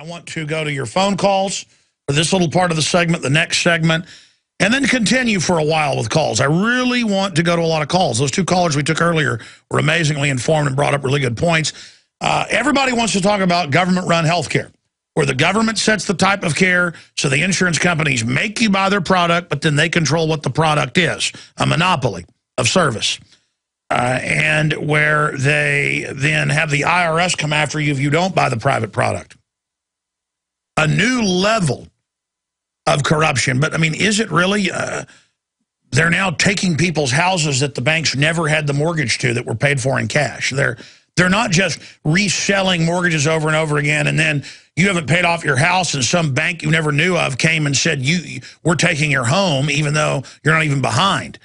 want to go to your phone calls for this little part of the segment, the next segment, and then continue for a while with calls. I really want to go to a lot of calls. Those two callers we took earlier were amazingly informed and brought up really good points. Everybody wants to talk about government-run health care, where the government sets the type of care, so the insurance companies make you buy their product, but then they control what the product is, a monopoly of service. And where they then have the IRS come after you if you don't buy the private product. A new level of corruption. But, I mean, is it really? They're now taking people's houses that the banks never had the mortgage to that were paid for in cash. They're not just reselling mortgages over and over again, and then you haven't paid off your house and some bank you never knew of came and said, we're taking your home even though you're not even behind.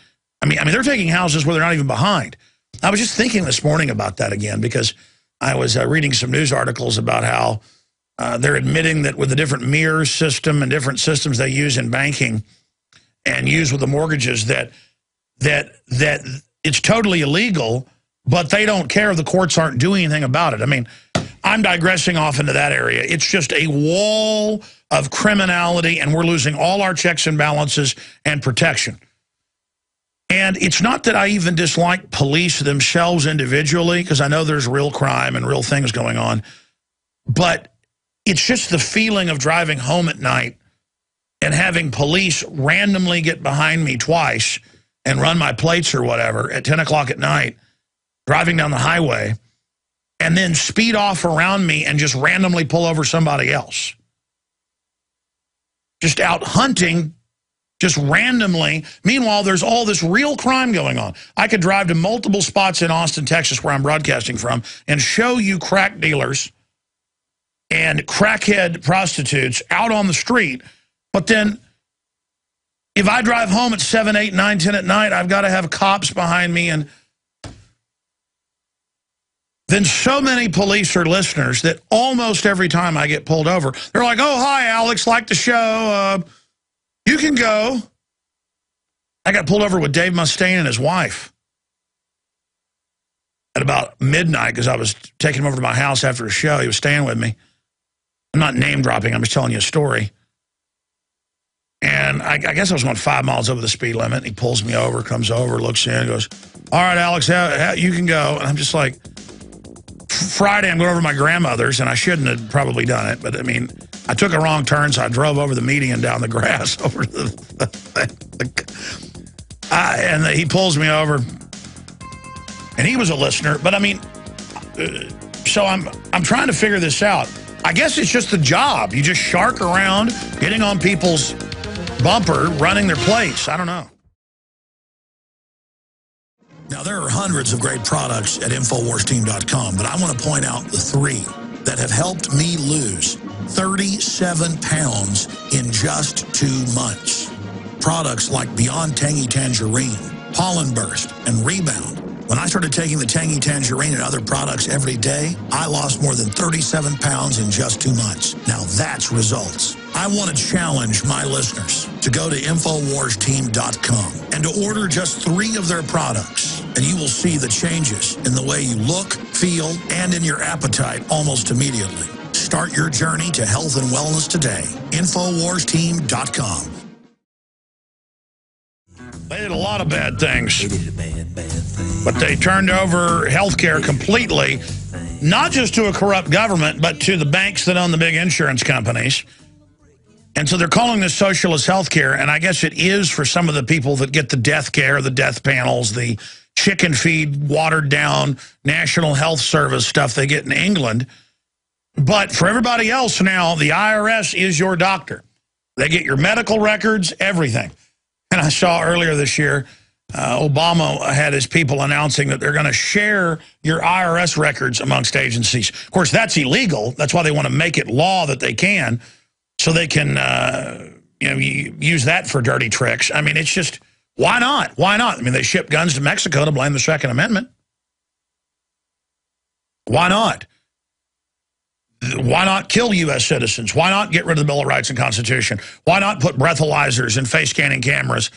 I mean, they're taking houses where they're not even behind. I was just thinking this morning about that again because I was reading some news articles about how they're admitting that with the different mirror system and different systems they use in banking and use with the mortgages that it's totally illegal, but they don't care if the courts aren't doing anything about it. I mean, I'm digressing off into that area. It's just a wall of criminality, and we're losing all our checks and balances and protection. And it's not that I even dislike police themselves individually, because I know there's real crime and real things going on. But it's just the feeling of driving home at night and having police randomly get behind me twice and run my plates or whatever at 10 o'clock at night, driving down the highway, and then speed off around me and just randomly pull over somebody else. Just out hunting, just randomly. Meanwhile, there's all this real crime going on. I could drive to multiple spots in Austin, Texas, where I'm broadcasting from, and show you crack dealers and crackhead prostitutes out on the street. But then if I drive home at 7, 8, 9, 10 at night, I've got to have cops behind me. And then so many police are listeners that almost every time I get pulled over, they're like, oh, hi, Alex, like the show. You can go. I got pulled over with Dave Mustaine and his wife at about midnight because I was taking him over to my house after a show. He was staying with me. I'm not name dropping. I'm just telling you a story. And I guess I was going 5 miles over the speed limit. He pulls me over, comes over, looks in, goes, all right, Alex, you can go. And I'm just like, Friday, I'm going over to my grandmother's, and I shouldn't have probably done it. But, I mean, I took a wrong turn, so I drove over the median down the grass over and he pulls me over. And he was a listener. But, I mean, so I'm trying to figure this out. I guess it's just the job. You just shark around, getting on people's bumper, running their plates. I don't know. Now, there are hundreds of great products at InfoWarsTeam.com, but I want to point out the 3 that have helped me lose 37 pounds in just 2 months. Products like Beyond Tangy Tangerine, Pollen Burst, and Rebound. When I started taking the Tangy Tangerine and other products every day, I lost more than 37 pounds in just 2 months. Now that's results. I want to challenge my listeners to go to InfoWarsTeam.com and to order just 3 of their products, and you will see the changes in the way you look, feel, and in your appetite almost immediately. Start your journey to health and wellness today. InfoWarsTeam.com. They did a lot of bad things. They did a bad thing. But they turned over health care completely, not just to a corrupt government, but to the banks that own the big insurance companies. And so they're calling this socialist health care, and I guess it is for some of the people that get the death care, the death panels, the chicken feed, watered-down National Health Service stuff they get in England. But for everybody else now, the IRS is your doctor. They get your medical records, everything. And I saw earlier this year, Obama had his people announcing that they're going to share your IRS records amongst agencies. Of course, that's illegal. That's why they want to make it law that they can, so they can use that for dirty tricks. I mean, it's just, why not? Why not? I mean, they ship guns to Mexico to blame the Second Amendment. Why not? Why not kill U.S. citizens? Why not get rid of the Bill of Rights and Constitution? Why not put breathalyzers and face scanning cameras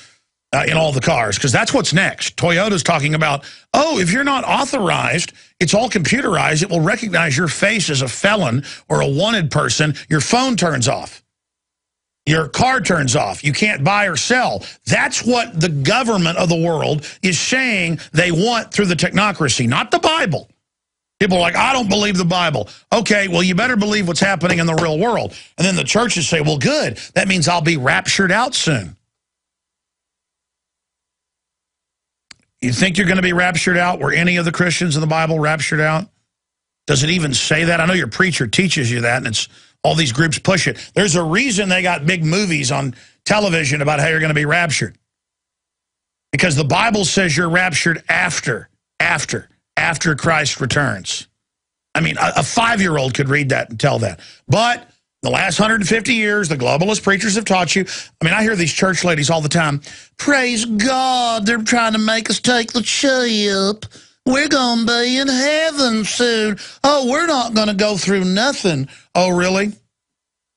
in all the cars, because that's what's next. Toyota's talking about, oh, if you're not authorized, it's all computerized. It will recognize your face as a felon or a wanted person. Your phone turns off. Your car turns off. You can't buy or sell. That's what the government of the world is saying they want through the technocracy, not the Bible. People are like, I don't believe the Bible. Okay, well, you better believe what's happening in the real world. And then the churches say, well, good. That means I'll be raptured out soon. You think you're going to be raptured out? Were any of the Christians in the Bible raptured out? Does it even say that? I know your preacher teaches you that, and it's all these groups push it. There's a reason they got big movies on television about how you're going to be raptured. Because the Bible says you're raptured after Christ returns. I mean, a 5-year-old could read that and tell that. But the last 150 years, the globalist preachers have taught you. I mean, I hear these church ladies all the time. Praise God, they're trying to make us take the chip. We're going to be in heaven soon. Oh, we're not going to go through nothing. Oh, really?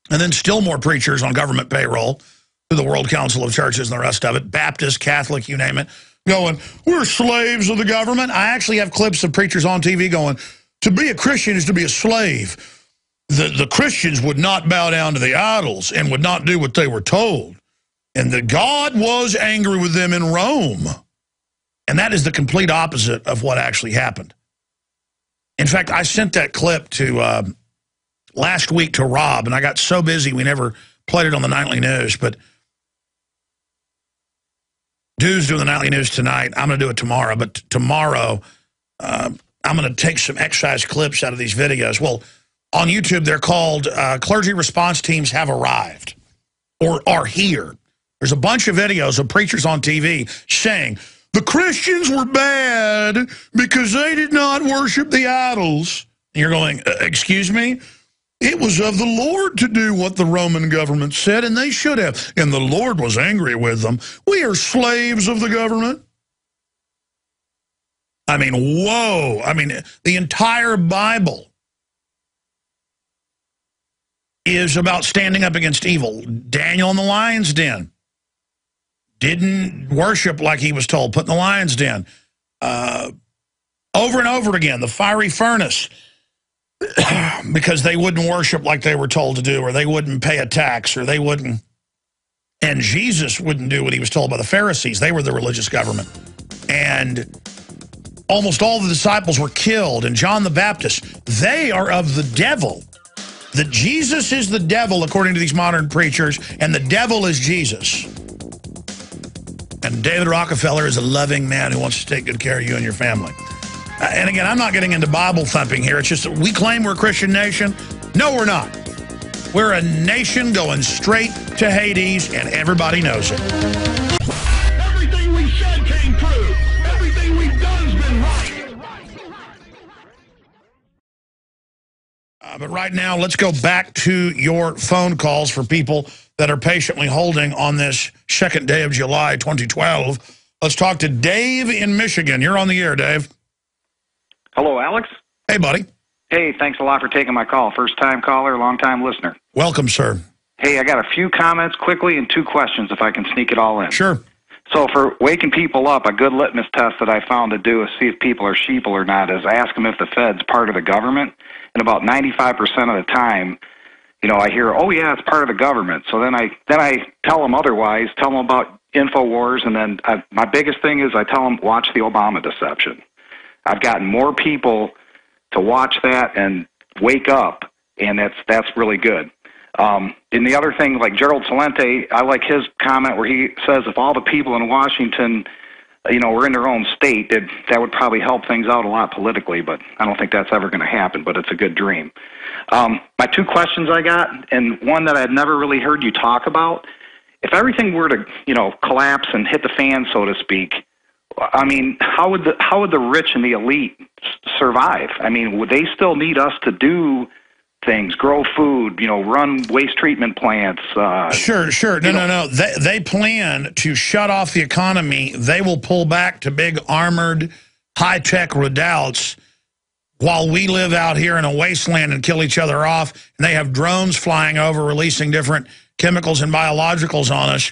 And then still more preachers on government payroll through the World Council of Churches and the rest of it, Baptist, Catholic, you name it, going, we're slaves of the government. I actually have clips of preachers on TV going, to be a Christian is to be a slave. The Christians would not bow down to the idols and would not do what they were told. And that God was angry with them in Rome. And that is the complete opposite of what actually happened. In fact, I sent that clip to last week to Rob, and I got so busy we never played it on the nightly news. But Dude's doing the nightly news tonight. I'm going to do it tomorrow. But tomorrow, I'm going to take some excise clips out of these videos. Well, on YouTube, they're called Clergy Response Teams Have Arrived or Are Here. There's a bunch of videos of preachers on TV saying, the Christians were bad because they did not worship the idols. And you're going, excuse me? It was of the Lord to do what the Roman government said, and they should have. And the Lord was angry with them. We are slaves of the government. I mean, whoa. I mean, the entire Bible is about standing up against evil. Daniel in the lion's den didn't worship like he was told, put in the lion's den. Over and over again, the fiery furnace, because they wouldn't worship like they were told to do, or they wouldn't pay a tax, or they wouldn't. And Jesus wouldn't do what he was told by the Pharisees. They were the religious government. And almost all the disciples were killed. And John the Baptist, they are of the devil. That Jesus is the devil, according to these modern preachers, and the devil is Jesus. And David Rockefeller is a loving man who wants to take good care of you and your family. And again, I'm not getting into Bible thumping here. It's just that we claim we're a Christian nation. No, we're not. We're a nation going straight to Hades, and everybody knows it. Everything we said came true. Everything we've done has been right. But right now, let's go back to your phone calls for people that are patiently holding on this second day of July 2012. Let's talk to Dave in Michigan. You're on the air, Dave. Hello, Alex. Hey, buddy. Hey, thanks a lot for taking my call. First-time caller, long-time listener. Welcome, sir. Hey, I got a few comments quickly and 2 questions if I can sneak it all in. Sure. So for waking people up, a good litmus test that I found to do is see if people are sheeple or not is ask them if the Fed's part of the government. And about 95% of the time, you know, I hear, oh, yeah, it's part of the government. So then I tell them otherwise, tell them about InfoWars, and then my biggest thing is I tell them, watch the Obama deception. I've gotten more people to watch that and wake up, and that's really good. And the other thing, like Gerald Celente, I like his comment where he says if all the people in Washington, you know, were in their own state, that would probably help things out a lot politically, but I don't think that's ever going to happen, but it's a good dream. My 2 questions I got, and one that I'd never really heard you talk about, if everything were to, you know, collapse and hit the fan, so to speak, I mean, how would the rich and the elite survive? I mean, would they still need us to do things, grow food, you know, run waste treatment plants? Sure. No. They plan to shut off the economy. They will pull back to big armored, high-tech redoubts while we live out here in a wasteland and kill each other off. And they have drones flying over, releasing different chemicals and biologicals on us.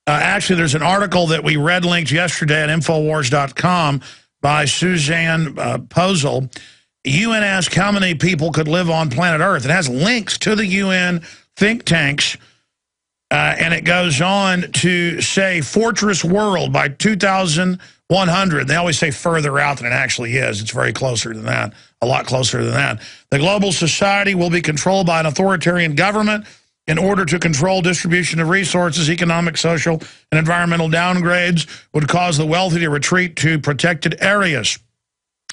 Actually, there's an article that we read linked yesterday at Infowars.com by Suzanne Posel. UN asked how many people could live on planet Earth. It has links to the UN think tanks, and it goes on to say Fortress World by 2100. They always say further out than it actually is. It's very closer than that, a lot closer than that. The global society will be controlled by an authoritarian government in order to control distribution of resources. Economic, social, and environmental downgrades would cause the wealthy to retreat to protected areas.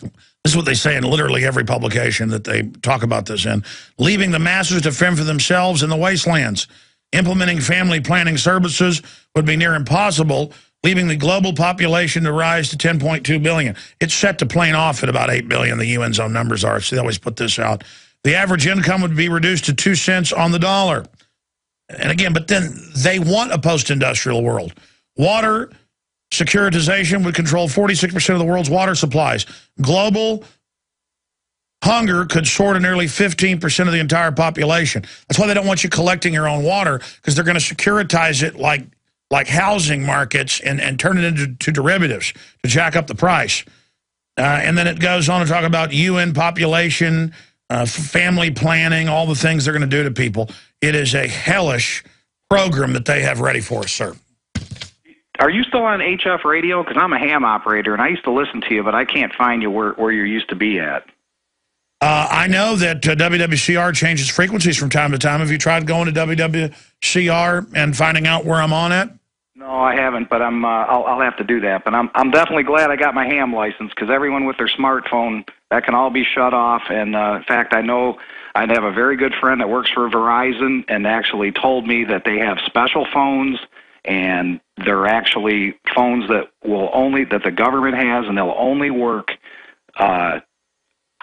This is what they say in literally every publication that they talk about this in. Leaving the masses to fend for themselves in the wastelands. Implementing family planning services would be near impossible, leaving the global population to rise to 10.2 billion. It's set to plane off at about 8 billion, the UN's own numbers are, so they always put this out. The average income would be reduced to 2 cents on the dollar. And again, but then they want a post-industrial world. Water securitization would control 46% of the world's water supplies. Global hunger could soar to nearly 15% of the entire population. That's why they don't want you collecting your own water, because they're going to securitize it like housing markets and turn it into derivatives to jack up the price. And then it goes on to talk about UN population, family planning, all the things they're going to do to people. It is a hellish program that they have ready for us, sir. Are you still on HF radio? Because I'm a ham operator, and I used to listen to you, but I can't find you where you used to be at. I know that WWCR changes frequencies from time to time. Have you tried going to WWCR and finding out where I'm on at? No, I haven't, but I'll have to do that. But I'm definitely glad I got my ham license, because everyone with their smartphone, that can all be shut off. And in fact, I know I have a very good friend that works for Verizon, and actually told me that they have special phones, and they're actually phones that that the government has, and they'll only work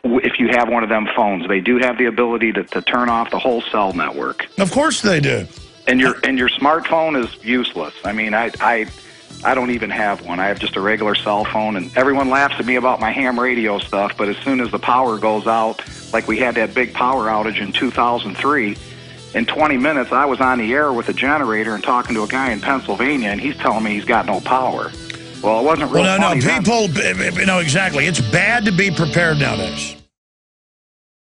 if you have one of them phones. They do have the ability to turn off the whole cell network. Of course they do. And your smartphone is useless. I mean, I don't even have one. I have just a regular cell phone, and everyone laughs at me about my ham radio stuff, but as soon as the power goes out, like we had that big power outage in 2003, in 20 minutes I was on the air with a generator and talking to a guy in Pennsylvania, and he's telling me he's got no power. Well, it wasn't real funny then. People, no, exactly. It's bad to be prepared nowadays.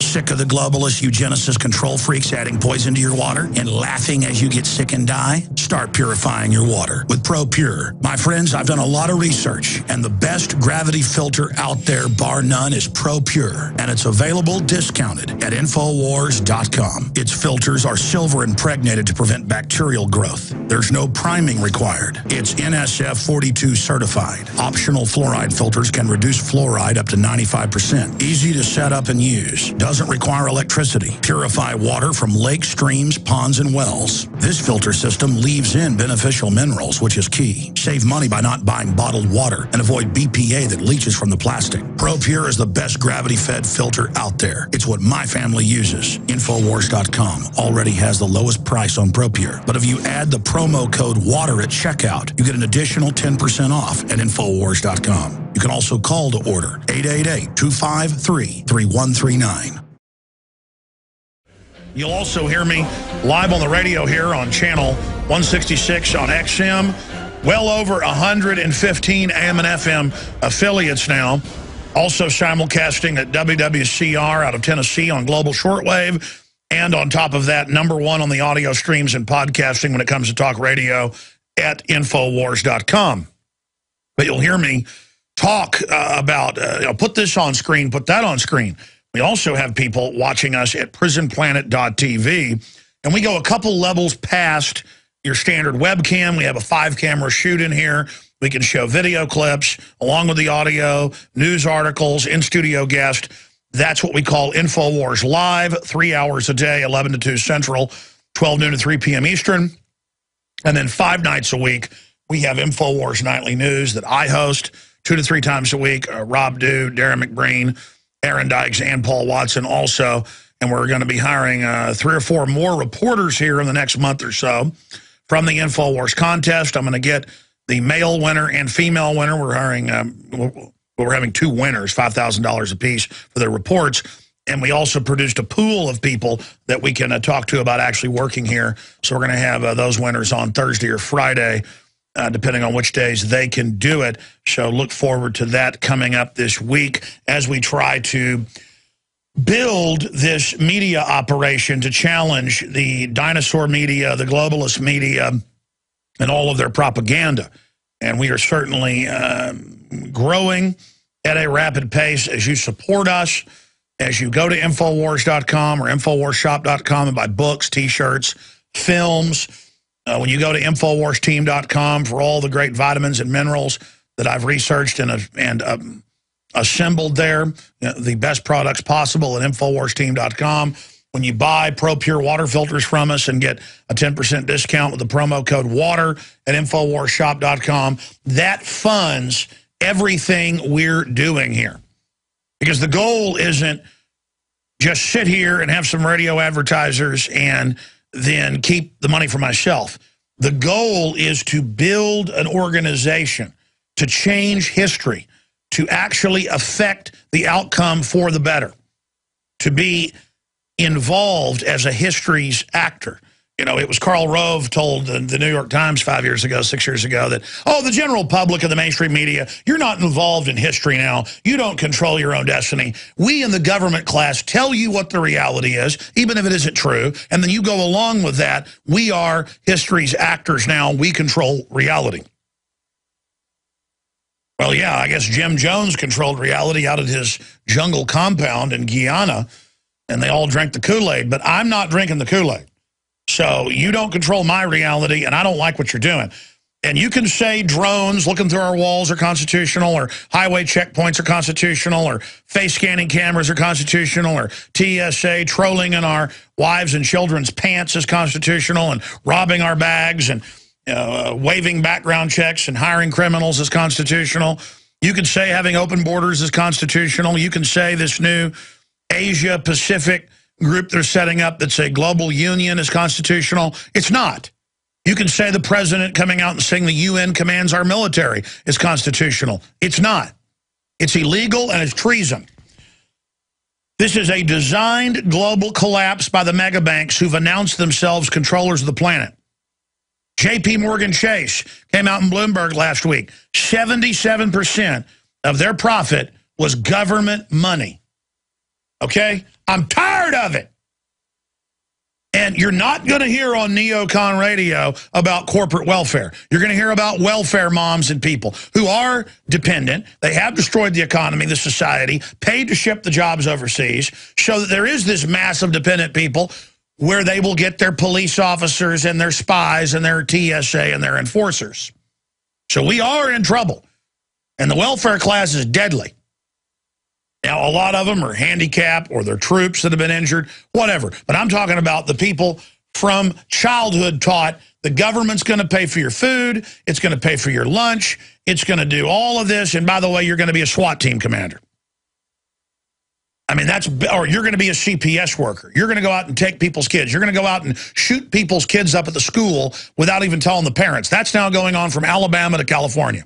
Sick of the globalists, eugenicists, control freaks adding poison to your water and laughing as you get sick and die? Start purifying your water with ProPure. My friends, I've done a lot of research, and the best gravity filter out there, bar none, is ProPure. And it's available discounted at Infowars.com. Its filters are silver impregnated to prevent bacterial growth. There's no priming required. It's NSF 42 certified. Optional fluoride filters can reduce fluoride up to 95%. Easy to set up and use. Doesn't require electricity. Purify water from lakes, streams, ponds, and wells. This filter system leaves in beneficial minerals, which is key. Save money by not buying bottled water and avoid BPA that leaches from the plastic. ProPure is the best gravity-fed filter out there. It's what my family uses. Infowars.com already has the lowest price on ProPure. But if you add the promo code WATER at checkout, you get an additional 10% off at Infowars.com. You can also call to order 888-253-3139. You'll also hear me live on the radio here on channel 166 on XM. Well over 115 AM and FM affiliates now. Also simulcasting at WWCR out of Tennessee on global shortwave. And on top of that, #1 on the audio streams and podcasting when it comes to talk radio at Infowars.com. But you'll hear me talk about, put this on screen, put that on screen. We also have people watching us at prisonplanet.tv, and we go a couple levels past your standard webcam. We have a 5-camera shoot in here. We can show video clips along with the audio, news articles, in-studio guest. That's what we call InfoWars Live, 3 hours a day, 11 to 2 Central, 12 noon to 3 p.m. Eastern. And then 5 nights a week, we have InfoWars Nightly News that I host 2 to 3 times a week. Rob Dew, Darren McBreen, Aaron Dykes, and Paul Watson also. And we're going to be hiring 3 or 4 more reporters here in the next month or so from the InfoWars contest. I'm going to get the male winner and female winner. We're hiring, we're having 2 winners, $5,000 apiece for their reports. And we also produced a pool of people that we can talk to about actually working here. So we're going to have those winners on Thursday or Friday depending on which days they can do it. So look forward to that coming up this week as we try to build this media operation to challenge the dinosaur media, the globalist media, and all of their propaganda. And we are certainly growing at a rapid pace as you support us, as you go to Infowars.com or InfoWarsShop.com and buy books, T-shirts, films. When you go to InfoWarsTeam.com for all the great vitamins and minerals that I've researched and assembled there, the best products possible at InfoWarsTeam.com. When you buy Pro Pure water filters from us and get a 10% discount with the promo code WATER at InfoWarsShop.com, that funds everything we're doing here. Because the goal isn't just sit here and have some radio advertisers and then keep the money for myself. The goal is to build an organization to change history, to actually affect the outcome for the better, to be involved as a history's actor. You know, it was Karl Rove told the New York Times 5 years ago, 6 years ago that, oh, the general public and the mainstream media, you're not involved in history now. You don't control your own destiny. We in the government class tell you what the reality is, even if it isn't true, and then you go along with that. We are history's actors now. We control reality. Well, yeah, I guess Jim Jones controlled reality out of his jungle compound in Guyana, and they all drank the Kool-Aid, but I'm not drinking the Kool-Aid. So you don't control my reality, and I don't like what you're doing. And you can say drones looking through our walls are constitutional, or highway checkpoints are constitutional, or face scanning cameras are constitutional, or TSA trolling in our wives' and children's pants is constitutional, and robbing our bags, and waiving background checks and hiring criminals is constitutional. You can say having open borders is constitutional. You can say this new Asia-Pacific group they're setting up that's a global union is constitutional. It's not. You can say the president coming out and saying the UN commands our military is constitutional. It's not. It's illegal and it's treason. This is a designed global collapse by the mega banks who've announced themselves controllers of the planet. J.P. Morgan Chase came out in Bloomberg last week. 77% of their profit was government money. Okay? I'm tired of it. And you're not going to hear on neocon radio about corporate welfare. You're going to hear about welfare moms and people who are dependent. They have destroyed the economy, the society, paid to ship the jobs overseas, so that there is this mass of dependent people where they will get their police officers and their spies and their TSA and their enforcers. So we are in trouble. And the welfare class is deadly. Now, a lot of them are handicapped or they're troops that have been injured, whatever. But I'm talking about the people from childhood taught the government's going to pay for your food, it's going to pay for your lunch, it's going to do all of this, and by the way, you're going to be a SWAT team commander. I mean, or you're going to be a CPS worker. You're going to go out and take people's kids. You're going to go out and shoot people's kids up at the school without even telling the parents. That's now going on from Alabama to California.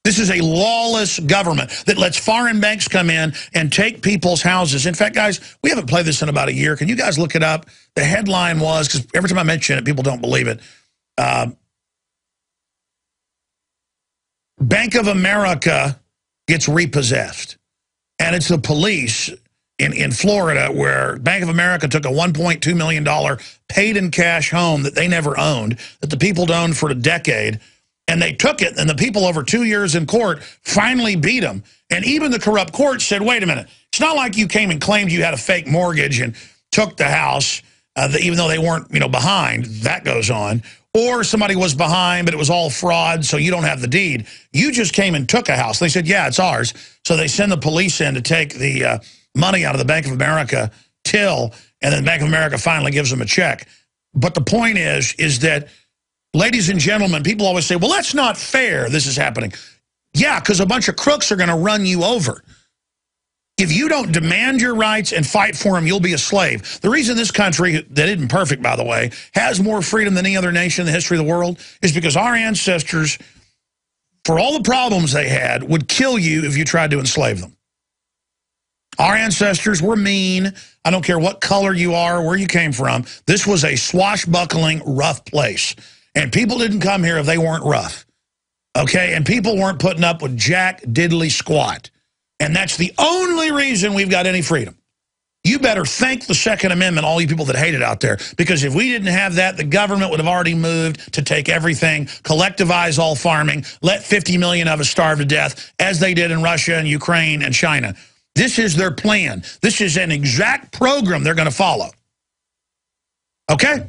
This is a lawless government that lets foreign banks come in and take people's houses. In fact, guys, we haven't played this in about a year. Can you guys look it up? The headline was, because every time I mention it, people don't believe it. Bank of America gets repossessed. And it's the police in Florida where Bank of America took a $1.2 million paid-in-cash home that they never owned, that the people had owned for a decade. And they took it, and the people over 2 years in court finally beat them. And even the corrupt court said, wait a minute, it's not like you came and claimed you had a fake mortgage and took the house, even though they weren't, behind. That goes on. Or somebody was behind, but it was all fraud, so you don't have the deed. You just came and took a house. They said, yeah, it's ours. So they send the police in to take the money out of the Bank of America till, and then Bank of America finally gives them a check. But the point is that, ladies and gentlemen, people always say, well, that's not fair, this is happening. Yeah, because a bunch of crooks are going to run you over. If you don't demand your rights and fight for them, you'll be a slave. The reason this country, that isn't perfect, by the way, has more freedom than any other nation in the history of the world is because our ancestors, for all the problems they had, would kill you if you tried to enslave them. Our ancestors were mean. I don't care what color you are or where you came from. This was a swashbuckling, rough place. And people didn't come here if they weren't rough. Okay? And people weren't putting up with jack diddly squat. And that's the only reason we've got any freedom. You better thank the Second Amendment, all you people that hate it out there, because if we didn't have that, the government would have already moved to take everything, collectivize all farming, let 50 million of us starve to death, as they did in Russia and Ukraine and China. This is their plan. This is an exact program they're going to follow. Okay?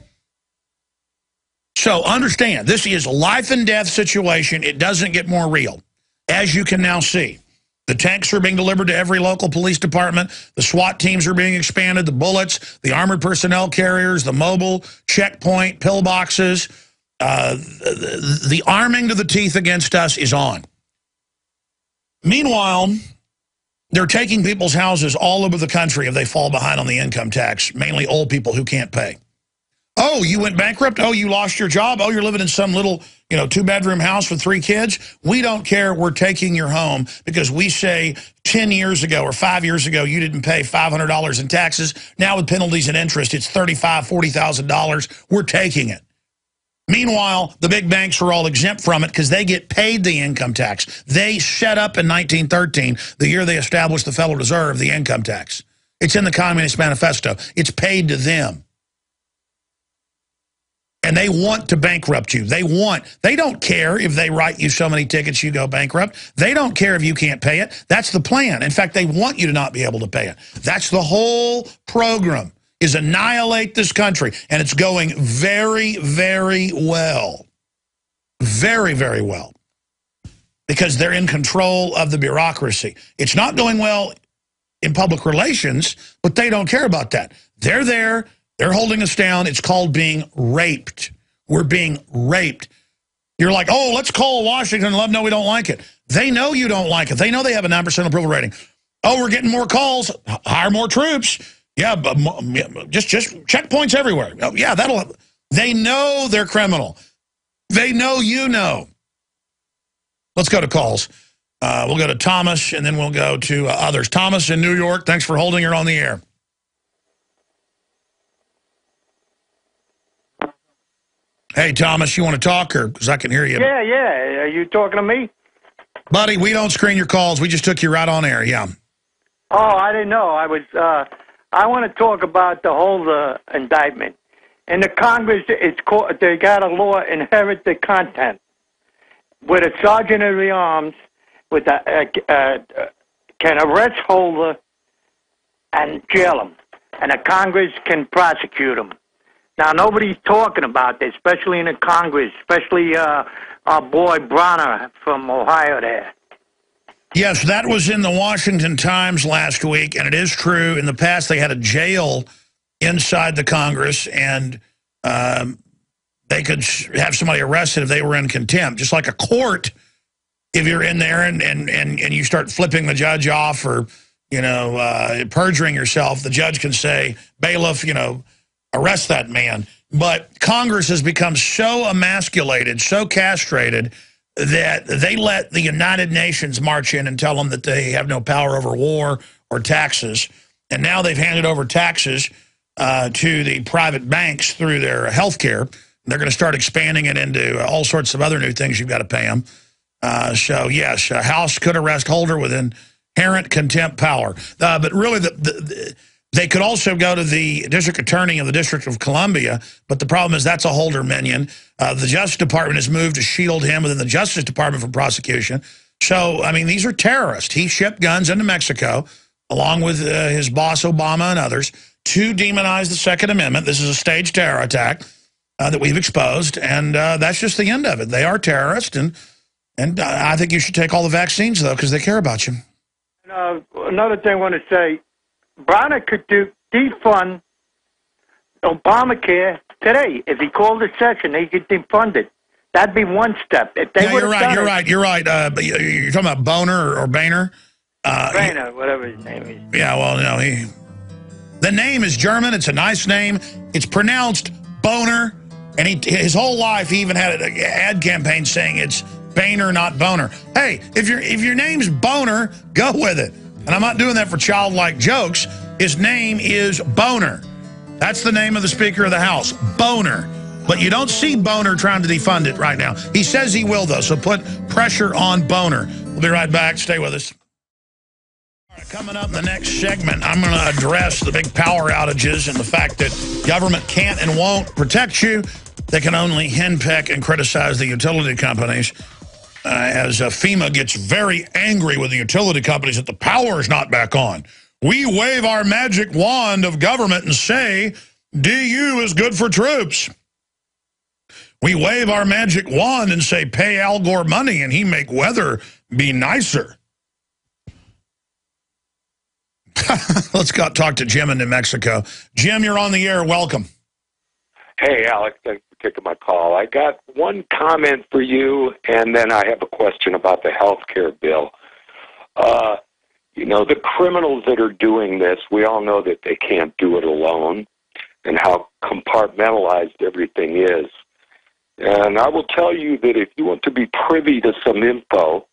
So understand, this is a life and death situation. It doesn't get more real, as you can now see. The tanks are being delivered to every local police department. The SWAT teams are being expanded. The bullets, the armored personnel carriers, the mobile checkpoint, pillboxes. The arming to the teeth against us is on. Meanwhile, they're taking people's houses all over the country if they fall behind on the income tax, mainly old people who can't pay. Oh, you went bankrupt? Oh, you lost your job? Oh, you're living in some little, two-bedroom house with 3 kids? We don't care. We're taking your home because we say 10 years ago or 5 years ago you didn't pay $500 in taxes. Now with penalties and interest, it's $35,000, $40,000. We're taking it. Meanwhile, the big banks are all exempt from it because they get paid the income tax. They set up in 1913, the year they established the Federal Reserve, the income tax. It's in the Communist Manifesto. It's paid to them. And they want to bankrupt you. They don't care if they write you so many tickets you go bankrupt. They don't care if you can't pay it. That's the plan. In fact, they want you to not be able to pay it. That's the whole program, is annihilate this country. And it's going very, very well. Very, very well. Because they're in control of the bureaucracy. It's not going well in public relations, but they don't care about that. They're there. They're holding us down. It's called being raped. We're being raped. You're like, oh, let's call Washington and let them know we don't like it. They know you don't like it. They know they have a 9% approval rating. Oh, we're getting more calls. Hire more troops. Yeah, but just checkpoints everywhere. Oh, yeah, that'll. They know they're criminal. They know you know. Let's go to calls. We'll go to Thomas, and then we'll go to others. Thomas in New York, thanks for holding her on the air. Hey, Thomas, you want to talk, or because I can hear you? Yeah. Are you talking to me? Buddy, we don't screen your calls. We just took you right on air, yeah. Oh, I didn't know. I want to talk about the whole indictment. In the Congress, they got a law, inherit content, with a sergeant of the arms can arrest Holder and jail him, and the Congress can prosecute him. Now, nobody's talking about this, especially in the Congress, especially our boy Bronner from Ohio there. Yes, that was in the Washington Times last week, and it is true. In the past, they had a jail inside the Congress, and they could have somebody arrested if they were in contempt. Just like a court, if you're in there and you start flipping the judge off or, perjuring yourself, the judge can say, bailiff, arrest that man. But Congress has become so emasculated, so castrated, that they let the United Nations march in and tell them that they have no power over war or taxes. And now they've handed over taxes to the private banks through their health care. They're going to start expanding it into all sorts of other new things you've got to pay them. So, yes, a House could arrest Holder with inherent contempt power. But really, they could also go to the district attorney of the District of Columbia, but the problem is that's a Holder minion. The Justice Department has moved to shield him within the Justice Department from prosecution. So, I mean, these are terrorists. He shipped guns into Mexico, along with his boss Obama and others, to demonize the Second Amendment. This is a staged terror attack that we've exposed, and that's just the end of it. They are terrorists, and I think you should take all the vaccines, though, because they care about you. Another thing I want to say, Bronner could defund Obamacare today. If he called a session, he could defund it. That'd be one step. If they you're right. You're talking about Boner or Boehner? Boehner, whatever his name is. Yeah, well, the name is German. It's a nice name. It's pronounced Boner. And his whole life, he even had an ad campaign saying it's Boehner, not Boner. Hey, if your name's Boner, go with it. And I'm not doing that for childlike jokes. His name is Boner. That's the name of the Speaker of the House, Boner. But you don't see Boner trying to defund it right now. He says he will, though, so put pressure on Boner. We'll be right back. Stay with us. All right, coming up in the next segment, I'm going to address the big power outages and the fact that government can't and won't protect you. They can only henpeck and criticize the utility companies. As FEMA gets very angry with the utility companies that the power is not back on. We wave our magic wand of government and say, DU is good for troops. We wave our magic wand and say, pay Al Gore money and he make weather be nicer. Let's go talk to Jim in New Mexico. Jim, you're on the air. Welcome. Hey, Alex, thanks for taking my call. I got one comment for you, and then I have a question about the health care bill. You know, the criminals that are doing this, we all know that they can't do it alone and how compartmentalized everything is. And I will tell you that if you want to be privy to some info,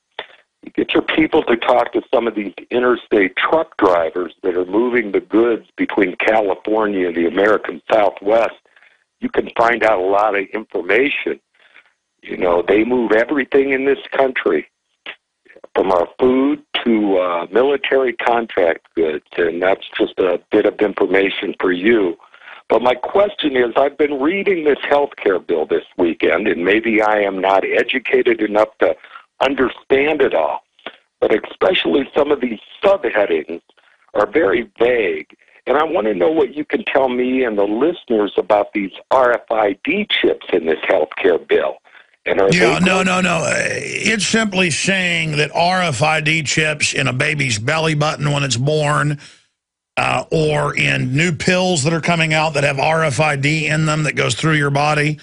you get your people to talk to some of these interstate truck drivers that are moving the goods between California and the American Southwest. You can find out a lot of information. You know, they move everything in this country, from our food to military contract goods, and that's just a bit of information for you. But my question is, I've been reading this health care bill this weekend, and maybe I am not educated enough to understand it all, but especially some of these subheadings are very vague. And I want to know what you can tell me and the listeners about these RFID chips in this health care bill. And no. It's simply saying that RFID chips in a baby's belly button when it's born, or in new pills that are coming out that have RFID in them that goes through your body,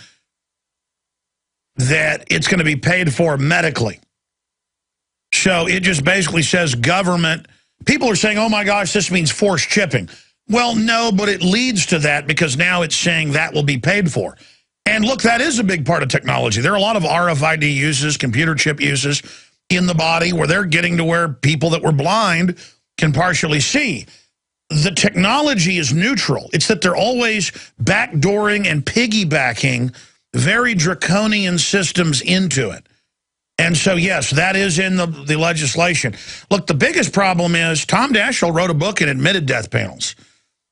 that it's going to be paid for medically. So it just basically says government. People are saying, oh my gosh, this means forced chipping. Well, no, but it leads to that because now it's saying that will be paid for. And look, that is a big part of technology. There are a lot of RFID uses, computer chip uses in the body where they're getting to where people that were blind can partially see. The technology is neutral. It's that they're always backdooring and piggybacking very draconian systems into it. And so, yes, that is in the legislation. Look, the biggest problem is Tom Daschle wrote a book and admitted death panels.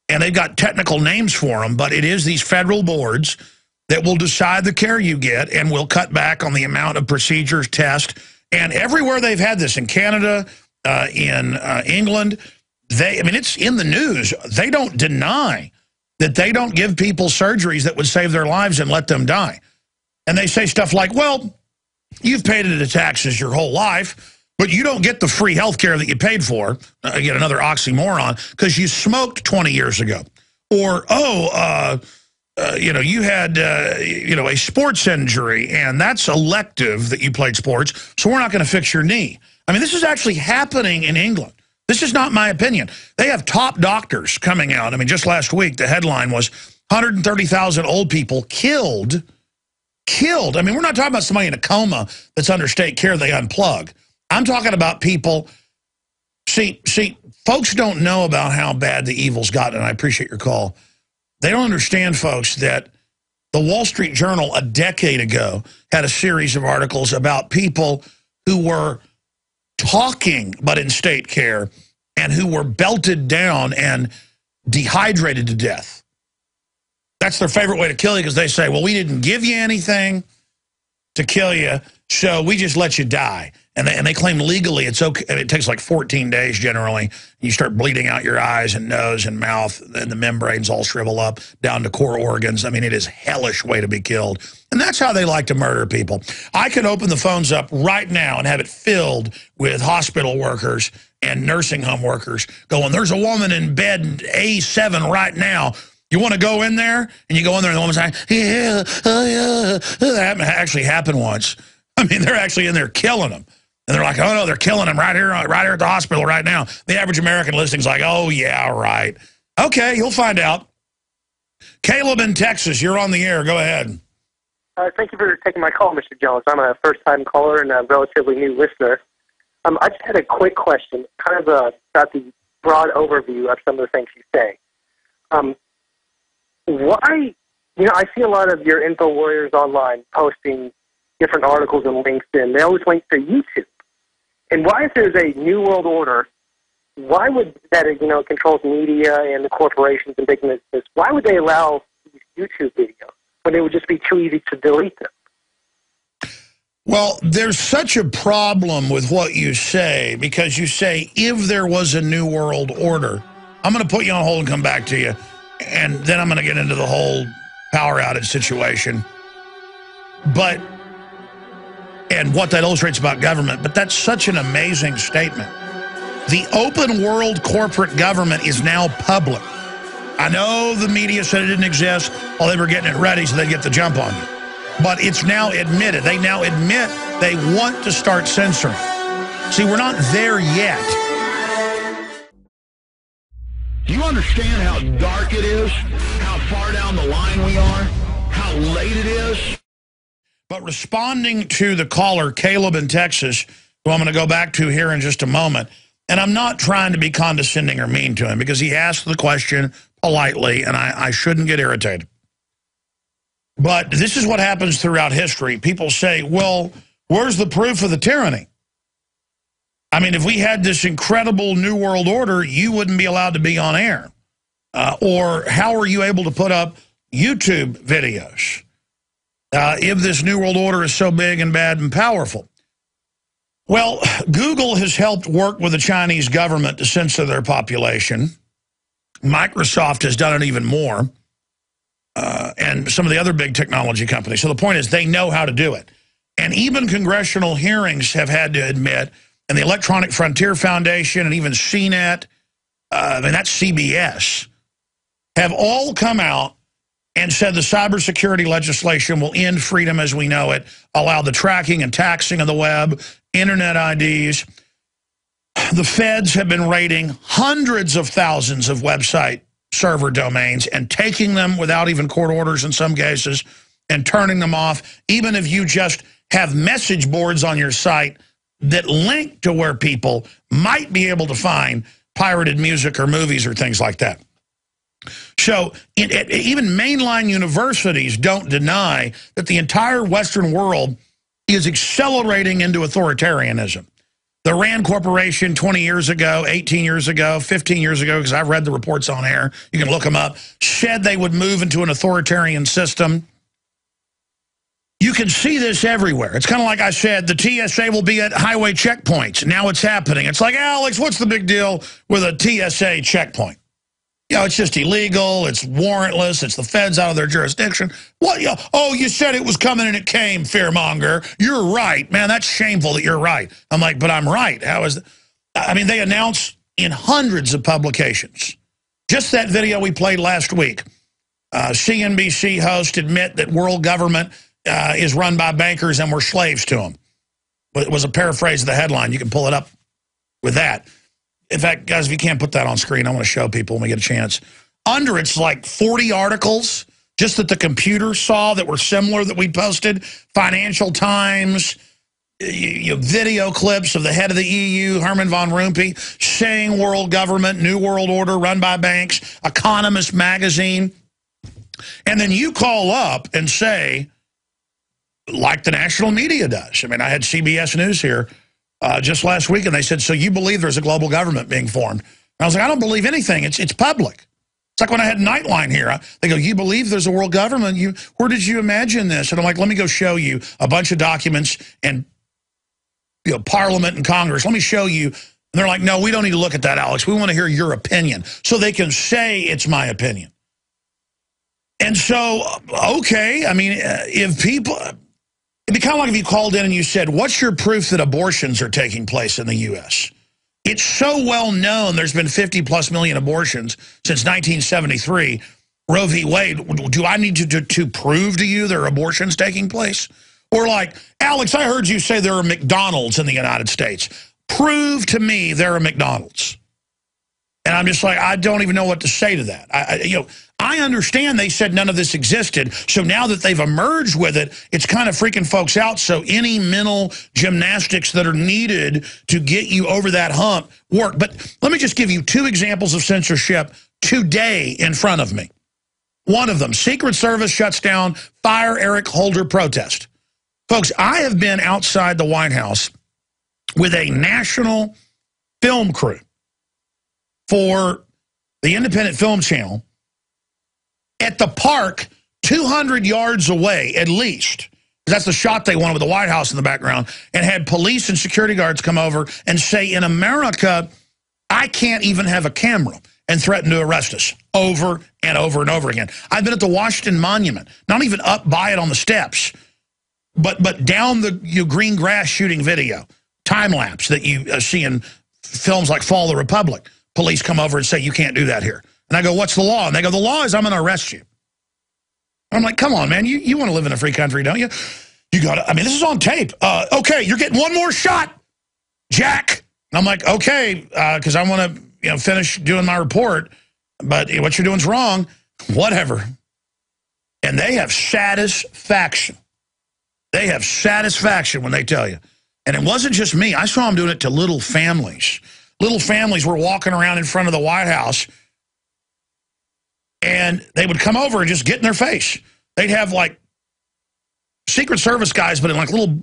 And they've got technical names for them, but it is these federal boards that will decide the care you get and will cut back on the amount of procedures, tests. And everywhere they've had this, in Canada, in England, it's in the news. They don't deny that they don't give people surgeries that would save their lives and let them die. And they say stuff like, well, you've paid into taxes your whole life, but you don't get the free health care that you paid for. Again, another oxymoron, because you smoked 20 years ago. Or, you had, a sports injury, and that's elective that you played sports, so we're not going to fix your knee. I mean, this is actually happening in England. This is not my opinion. They have top doctors coming out. I mean, just last week, the headline was 130,000 old people killed. I mean, we're not talking about somebody in a coma that's under state care they unplug. I'm talking about people. See, folks don't know about how bad the evil's gotten, and I appreciate your call. They don't understand, folks, that the Wall Street Journal a decade ago had a series of articles about people who were talking but in state care and who were belted down and dehydrated to death. That's their favorite way to kill you because they say, well, we didn't give you anything to kill you, so we just let you die. And they claim legally it's okay. It takes like 14 days generally. You start bleeding out your eyes and nose and mouth, and the membranes all shrivel up down to core organs. I mean, it is a hellish way to be killed. And that's how they like to murder people. I can open the phones up right now and have it filled with hospital workers and nursing home workers going, there's a woman in bed A7 right now. You want to go in there? And you go in there and the woman's like, yeah, oh yeah. That actually happened once. I mean, they're actually in there killing them. And they're like, oh, no, they're killing them right here at the hospital right now. The average American listening's like, oh, yeah, right. Okay, you'll find out. Caleb in Texas, you're on the air. Go ahead. Thank you for taking my call, Mr. Jones. I'm a first-time caller and a relatively new listener. I just had a quick question, kind of about the broad overview of some of the things you say. Why I see a lot of your info warriors online posting different articles and links in. They always link to YouTube. And why, if there's a New World Order, why would that, controls media and the corporations and big business, why would they allow these YouTube videos when it would just be too easy to delete them? Well, there's such a problem with what you say, because you say, if there was a New World Order. I'm going to put you on hold and come back to you, and then I'm going to get into the whole power outage situation. And what that illustrates about government, but that's such an amazing statement. The open world corporate government is now public. I know the media said it didn't exist while they were getting it ready so they'd get the jump on you. But it's now admitted. They now admit they want to start censoring. See, we're not there yet. Do you understand how dark it is? How far down the line we are? How late it is? But responding to the caller, Caleb in Texas, who I'm going to go back to here in just a moment, and I'm not trying to be condescending or mean to him because he asked the question politely, and I shouldn't get irritated. But this is what happens throughout history. People say, well, where's the proof of the tyranny? I mean, if we had this incredible New World Order, you wouldn't be allowed to be on air. Or how are you able to put up YouTube videos? If this New World Order is so big and bad and powerful. Well, Google has helped work with the Chinese government to censor their population. Microsoft has done it even more. And some of the other big technology companies. So the point is they know how to do it. And even congressional hearings have had to admit, and the Electronic Frontier Foundation and even CNET, that's CBS, have all come out and said the cybersecurity legislation will end freedom as we know it, allow the tracking and taxing of the web, internet IDs. The feds have been raiding hundreds of thousands of website server domains and taking them without even court orders in some cases and turning them off, even if you just have message boards on your site that link to where people might be able to find pirated music or movies or things like that. So even mainline universities don't deny that the entire Western world is accelerating into authoritarianism. The Rand Corporation 20 years ago, 18 years ago, 15 years ago, because I've read the reports on air, you can look them up, said they would move into an authoritarian system. You can see this everywhere. It's kind of like I said, the TSA will be at highway checkpoints. Now it's happening. It's like, Alex, what's the big deal with a TSA checkpoint? It's just illegal. It's warrantless. It's the feds out of their jurisdiction. What? Oh, you said it was coming and it came, fearmonger. You're right. Man, that's shameful that you're right. I'm like, but I'm right. How is that? I mean, they announce in hundreds of publications. Just that video we played last week. CNBC hosts admit that world government is run by bankers and we're slaves to them. It was a paraphrase of the headline. You can pull it up with that. In fact, guys, if you can't put that on screen, I want to show people when we get a chance. Under it's like 40 articles just that the computer saw that were similar that we posted. Financial Times, video clips of the head of the EU, Herman von Rompuy, saying world government, New World Order run by banks, Economist magazine. And then you call up and say, like the national media does. I mean, I had CBS News here just last week, and they said, so you believe there's a global government being formed? And I was like, I don't believe anything. It's public. It's like when I had Nightline here. They go, you believe there's a world government? Where did you imagine this? And I'm like, let me go show you a bunch of documents and Parliament and Congress. Let me show you. And they're like, no, we don't need to look at that, Alex. We want to hear your opinion. So they can say it's my opinion. And so, okay, I mean, if people... It'd be kind of like if you called in and you said, what's your proof that abortions are taking place in the U.S.? It's so well known there's been 50+ million abortions since 1973. Roe v. Wade, do I need to prove to you there are abortions taking place? Or like, Alex, I heard you say there are McDonald's in the United States. Prove to me there are McDonald's. And I'm just like, I don't even know what to say to that. I understand they said none of this existed, so now that they've emerged with it, it's kind of freaking folks out, so any mental gymnastics that are needed to get you over that hump work. But let me just give you 2 examples of censorship today in front of me. One of them, Secret Service shuts down Fire Eric Holder protest. Folks, I have been outside the White House with a national film crew for the Independent Film Channel at the park 200 yards away, at least. That's the shot they wanted with the White House in the background, and had police and security guards come over and say, in America, I can't even have a camera, and threaten to arrest us over and over and over again. I've been at the Washington Monument, not even up by it on the steps, but down the green grass shooting video, time-lapse that you see in films like Fall of the Republic. Police come over and say, you can't do that here. And I go, what's the law? And they go, the law is I'm going to arrest you. I'm like, come on, man, you want to live in a free country, don't you? You got to, I mean, this is on tape. Okay, you're getting one more shot, Jack. And I'm like, okay, because I want to finish doing my report, but what you're doing is wrong. Whatever. And they have satisfaction. They have satisfaction when they tell you. And it wasn't just me. I saw them doing it to little families. Little families were walking around in front of the White House, and they would come over and just get in their face. They'd have, like, Secret Service guys, but in, like, little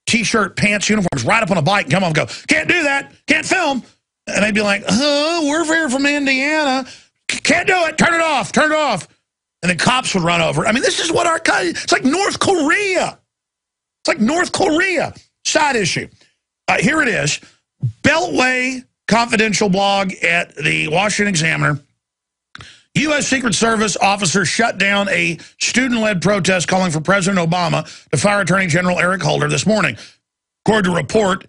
T-shirt, pants, uniforms, ride up on a bike and come over and go, can't do that, can't film. And they'd be like, we're here from Indiana. Can't do it. Turn it off. Turn it off. And then cops would run over. I mean, this is what our country, it's like North Korea. It's like North Korea. Side issue. Here it is. Beltway confidential blog at the Washington Examiner. U.S. Secret Service officers shut down a student-led protest calling for President Obama to fire Attorney General Eric Holder this morning. According to a report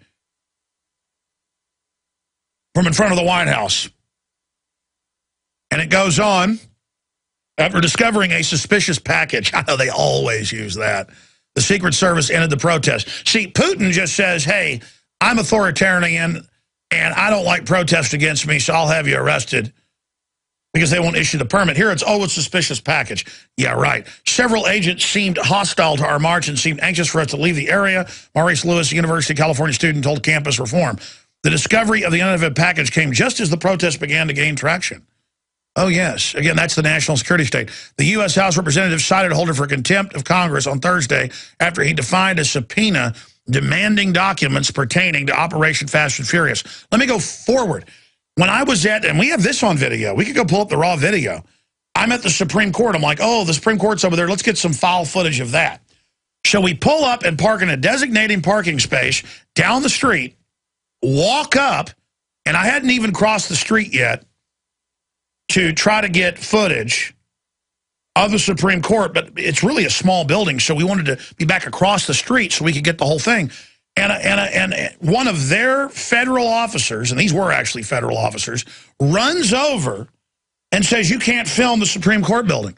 from in front of the White House. And it goes on, after discovering a suspicious package, I know they always use that, the Secret Service ended the protest. See, Putin just says, hey, I'm authoritarian and I don't like protest against me, so I'll have you arrested because they won't issue the permit. Here it's, oh, it's a suspicious package. Yeah, right. Several agents seemed hostile to our march and seemed anxious for us to leave the area. Maurice Lewis, a University of California student, told Campus Reform. The discovery of the unidentified package came just as the protests began to gain traction. Oh, yes. Again, that's the national security state. The U.S. House Representative cited Holder for contempt of Congress on Thursday after he defied a subpoena demanding documents pertaining to Operation Fast and Furious. Let me go forward. When I was at, and we have this on video. We could go pull up the raw video. I'm at the Supreme Court. I'm like, oh, the Supreme Court's over there. Let's get some file footage of that. So we pull up and park in a designated parking space down the street, walk up, and I hadn't even crossed the street yet to try to get footage of the Supreme Court, but it's really a small building, so we wanted to be back across the street so we could get the whole thing. And one of their federal officers, and these were actually federal officers, runs over and says, you can't film the Supreme Court building.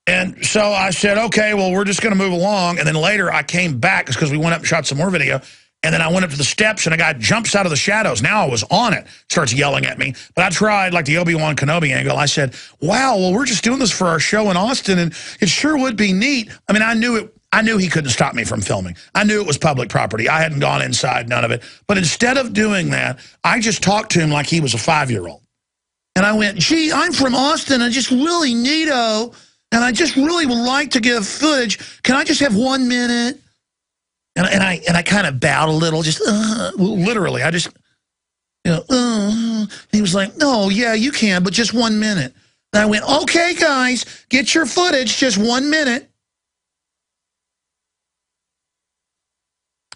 And so I said, okay, well, we're just going to move along. And then later I came back because we went up and shot some more video. And then I went up to the steps, and a guy jumps out of the shadows. Now I was on it, starts yelling at me. But I tried, like the Obi-Wan Kenobi angle. I said, wow, well, we're just doing this for our show in Austin, and it sure would be neat. I mean, I knew he couldn't stop me from filming. I knew it was public property. I hadn't gone inside, none of it. But instead of doing that, I just talked to him like he was a 5-year-old. And I went, gee, I'm from Austin. I'm just really neato, and I just really would like to give footage. Can I just have 1 minute? And I kind of bowed a little, just literally. I just, he was like, no, yeah, you can, but just 1 minute. And I went, okay, guys, get your footage, just 1 minute.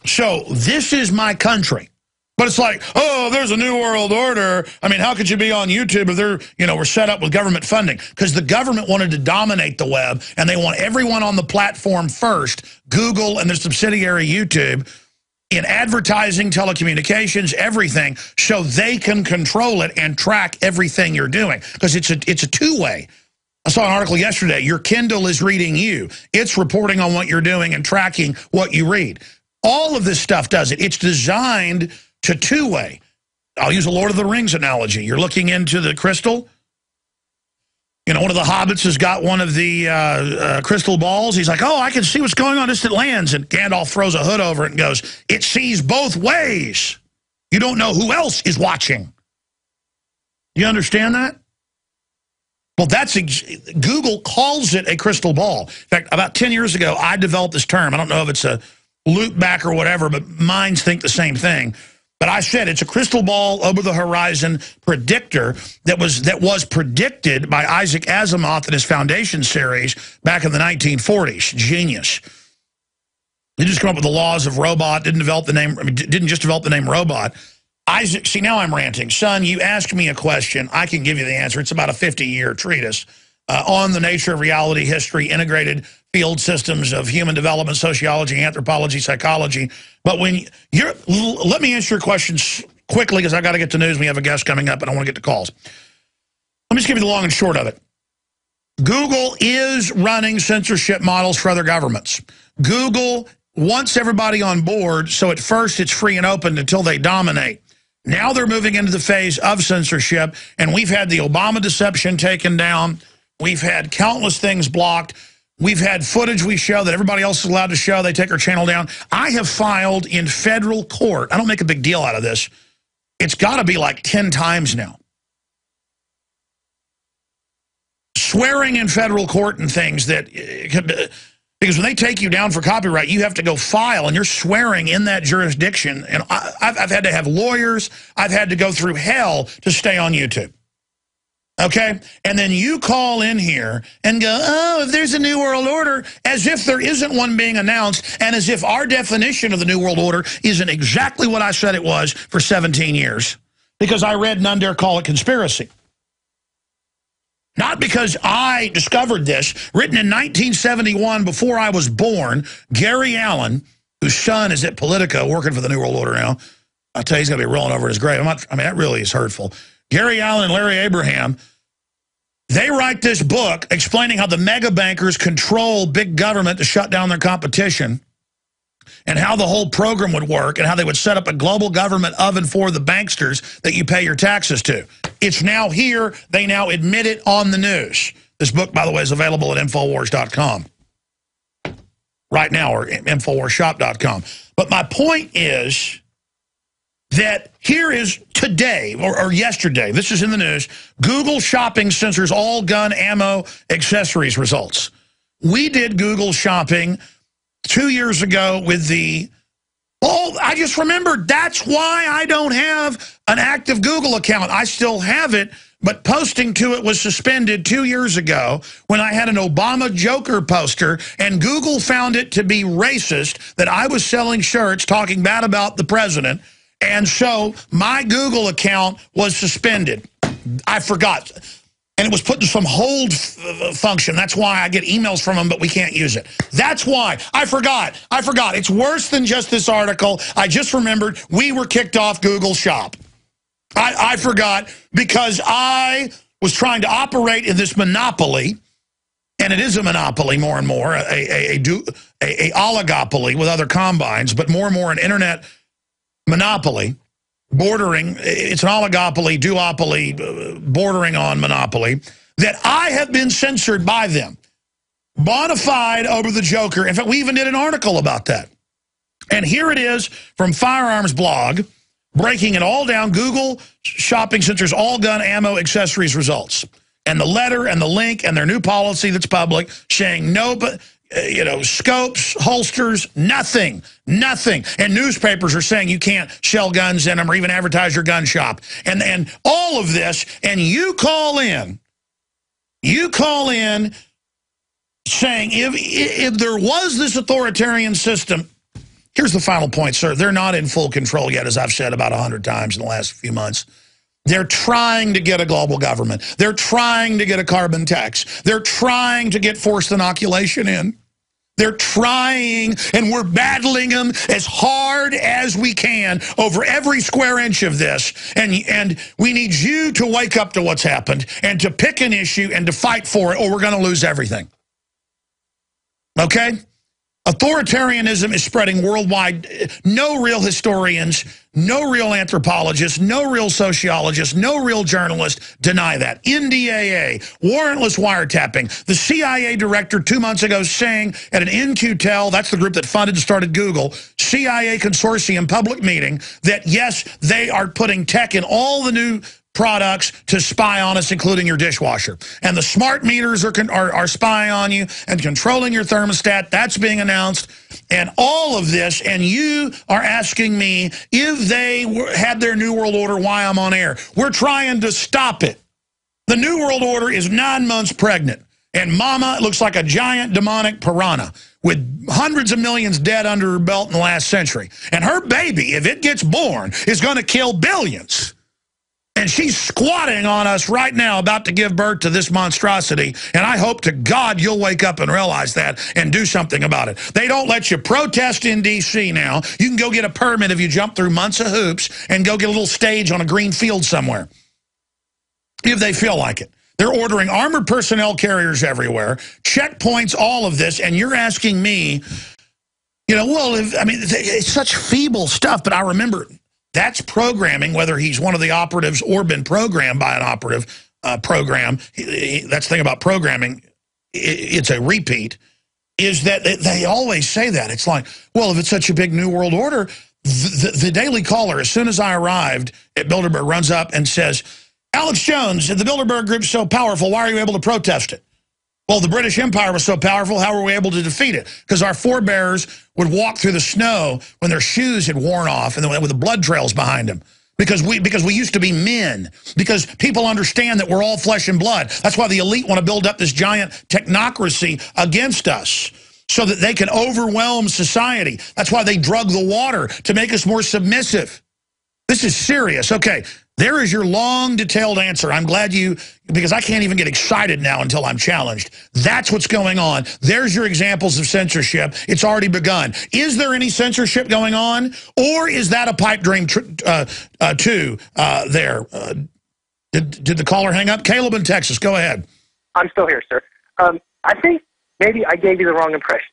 So this is my country. But it's like, oh, there's a new world order. I mean, how could you be on YouTube if they're, we're set up with government funding? Because the government wanted to dominate the web, and they want everyone on the platform first, Google and their subsidiary YouTube, in advertising, telecommunications, everything, so they can control it and track everything you're doing. Because it's a two-way. I saw an article yesterday. Your Kindle is reading you. It's reporting on what you're doing and tracking what you read. All of this stuff does it. It's designed to two-way. I'll use a Lord of the Rings analogy. You're looking into the crystal. One of the hobbits has got one of the crystal balls. He's like, oh, I can see what's going on. It lands. And Gandalf throws a hood over it and goes, it sees both ways. You don't know who else is watching. You understand that? Well, Google calls it a crystal ball. In fact, about 10 years ago, I developed this term. I don't know if it's a loop back or whatever, but minds think the same thing. But I said it's a crystal ball over the horizon predictor that was predicted by Isaac Asimov in his Foundation series back in the 1940s. Genius. He just came up with the laws of robot, didn't just develop the name robot. Isaac, see, now I'm ranting. Son, you ask me a question, I can give you the answer. It's about a 50-year treatise on the nature of reality, history, integrated field systems of human development, sociology, anthropology, psychology. But when let me answer your questions quickly because I got to get to news. We have a guest coming up and I want to get to calls. Let me just give you the long and short of it. Google is running censorship models for other governments. Google wants everybody on board, so at first it's free and open until they dominate. Now they're moving into the phase of censorship, and we've had the Obama deception taken down. We've had countless things blocked. We've had footage we show that everybody else is allowed to show. They take our channel down. I have filed in federal court. I don't make a big deal out of this. It's got to be like 10 times now. Swearing in federal court and things that... Because when they take you down for copyright, you have to go file, and you're swearing in that jurisdiction. And I've had to have lawyers. I've had to go through hell to stay on YouTube. Okay? And then you call in here and go, oh, if there's a New World Order, as if there isn't one being announced, and as if our definition of the New World Order isn't exactly what I said it was for 17 years. Because I read None Dare Call It Conspiracy. Not because I discovered this. Written in 1971, before I was born, Gary Allen, whose son is at Politico, working for the New World Order now. I'll tell you, he's going to be rolling over his grave. That really is hurtful. Gary Allen and Larry Abraham, they write this book explaining how the mega bankers control big government to shut down their competition, and how the whole program would work, and how they would set up a global government of and for the banksters that you pay your taxes to. It's now here. They now admit it on the news. This book, by the way, is available at Infowars.com right now, or Infowarsshop.com. But my point is that here is today, or yesterday, this is in the news, Google shopping censors all gun, ammo, accessories results. We did Google shopping 2 years ago with the... Oh, I just remembered, that's why I don't have an active Google account. I still have it, but posting to it was suspended 2 years ago when I had an Obama Joker poster, and Google found it to be racist that I was selling shirts talking bad about the president, and so my Google account was suspended. I forgot. And it was put in some hold function. That's why I get emails from them, but we can't use it. That's why. I forgot. It's worse than just this article. I just remembered we were kicked off Google Shop. I forgot because I was trying to operate in this monopoly, and it is a monopoly more and more, a oligopoly with other combines, but more and more an internet monopoly. Bordering, it's an oligopoly, duopoly, bordering on monopoly, that I have been censored by them. Bona fide over the Joker. In fact, we even did an article about that. And here it is from Firearms Blog, breaking it all down. Google shopping censors all gun, ammo, accessories results. And the letter and the link and their new policy that's public saying no, but... scopes, holsters, nothing. And newspapers are saying you can't sell guns in them or even advertise your gun shop. And all of this, and you call in saying if there was this authoritarian system, here's the final point, sir. They're not in full control yet, as I've said about 100 times in the last few months. They're trying to get a global government. They're trying to get a carbon tax. They're trying to get forced inoculation in. They're trying, and we're battling them as hard as we can over every square inch of this. And we need you to wake up to what's happened and to pick an issue and to fight for it, or we're going to lose everything. Okay? Authoritarianism is spreading worldwide. No real historians, no real anthropologists, no real sociologists, no real journalists deny that. NDAA, warrantless wiretapping. The CIA director 2 months ago saying at an NQTEL, that's the group that funded and started Google, CIA consortium public meeting, that yes, they are putting tech in all the new products to spy on us, including your dishwasher. And the smart meters are spying on you and controlling your thermostat. That's being announced. And all of this, and you are asking me if they had their New World Order, why I'm on air. We're trying to stop it. The New World Order is 9 months pregnant. And Mama looks like a giant demonic piranha with hundreds of millions dead under her belt in the last century. And her baby, if it gets born, is going to kill billions. And she's squatting on us right now, about to give birth to this monstrosity. And I hope to God you'll wake up and realize that and do something about it. They don't let you protest in D.C. now. You can go get a permit if you jump through months of hoops and go get a little stage on a green field somewhere, if they feel like it. They're ordering armored personnel carriers everywhere, checkpoints, all of this, and you're asking me, you know, well, it's such feeble stuff, but I remember that's programming, whether he's one of the operatives or been programmed by an operative program. That's the thing about programming, it's a repeat, is that they always say that. It's like, well, if it's such a big New World Order, the Daily Caller, as soon as I arrived at Bilderberg, runs up and says, Alex Jones, the Bilderberg Group's so powerful, why are you able to protest it? Well, the British Empire was so powerful, how were we able to defeat it? Because our forebears would walk through the snow when their shoes had worn off and with the blood trails behind them. Because we used to be men. Because people understand that we're all flesh and blood. That's why the elite want to build up this giant technocracy against us, so that they can overwhelm society. That's why they drug the water, to make us more submissive. This is serious. Okay. There is your long, detailed answer. I'm glad because I can't even get excited now until I'm challenged. That's what's going on. There's your examples of censorship. It's already begun. Is there any censorship going on? Or is that a pipe dream too there? Did the caller hang up? Caleb in Texas, go ahead. I'm still here, sir. I think maybe I gave you the wrong impression.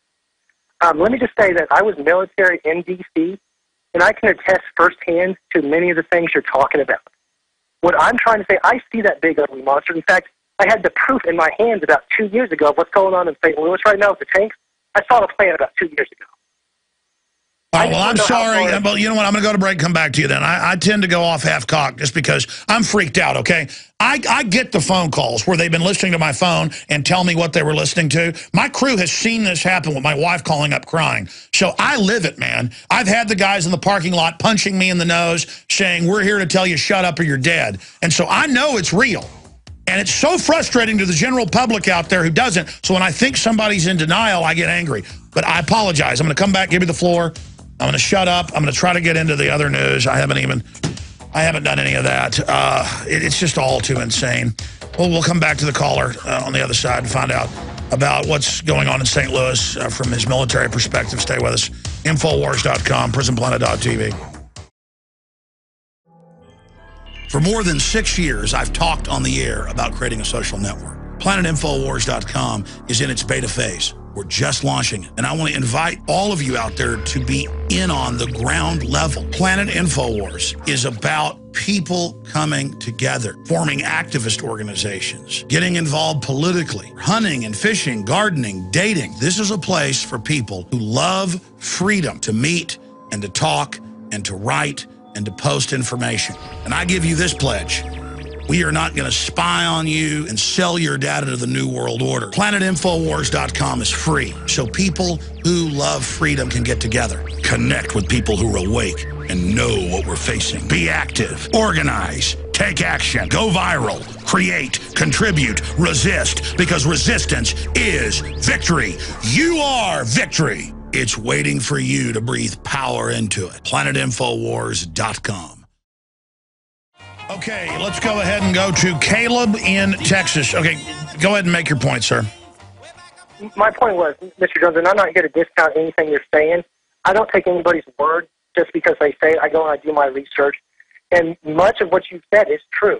Let me just say that I was military in D.C., and I can attest firsthand to many of the things you're talking about. What I'm trying to say, I see that big ugly monster. In fact, I had the proof in my hands about 2 years ago of what's going on in St. Louis right now with the tanks. I saw the plan about 2 years ago. All right, well, I'm sorry, but you know what? I'm going to go to break and come back to you then. I tend to go off half-cocked just because I'm freaked out, okay? I get the phone calls where they've been listening to my phone and tell me what they were listening to. My crew has seen this happen with my wife calling up crying. So I live it, man. I've had the guys in the parking lot punching me in the nose saying, we're here to tell you shut up or you're dead. And so I know it's real. And it's so frustrating to the general public out there who doesn't. So when I think somebody's in denial, I get angry. But I apologize. I'm going to come back, give you the floor. I'm going to shut up. I'm going to try to get into the other news. I haven't done any of that. It's just all too insane. Well, we'll come back to the caller on the other side and find out about what's going on in St. Louis from his military perspective. Stay with us. Infowars.com, prisonplanet.tv. For more than 6 years, I've talked on the air about creating a social network. PlanetInfowars.com is in its beta phase. We're just launching it. And I want to invite all of you out there to be in on the ground level. Planet InfoWars is about people coming together, forming activist organizations, getting involved politically, hunting and fishing, gardening, dating. This is a place for people who love freedom to meet and to talk and to write and to post information. And I give you this pledge. We are not going to spy on you and sell your data to the New World Order. PlanetInfowars.com is free, so people who love freedom can get together, connect with people who are awake and know what we're facing. Be active, organize, take action, go viral, create, contribute, resist, because resistance is victory. You are victory. It's waiting for you to breathe power into it. PlanetInfowars.com. Okay, let's go ahead and go to Caleb in Texas. Okay, go ahead and make your point, sir. My point was, Mr. Jones, and I'm not here to discount anything you're saying. I don't take anybody's word just because they say it. I go and I do my research. And much of what you've said is true.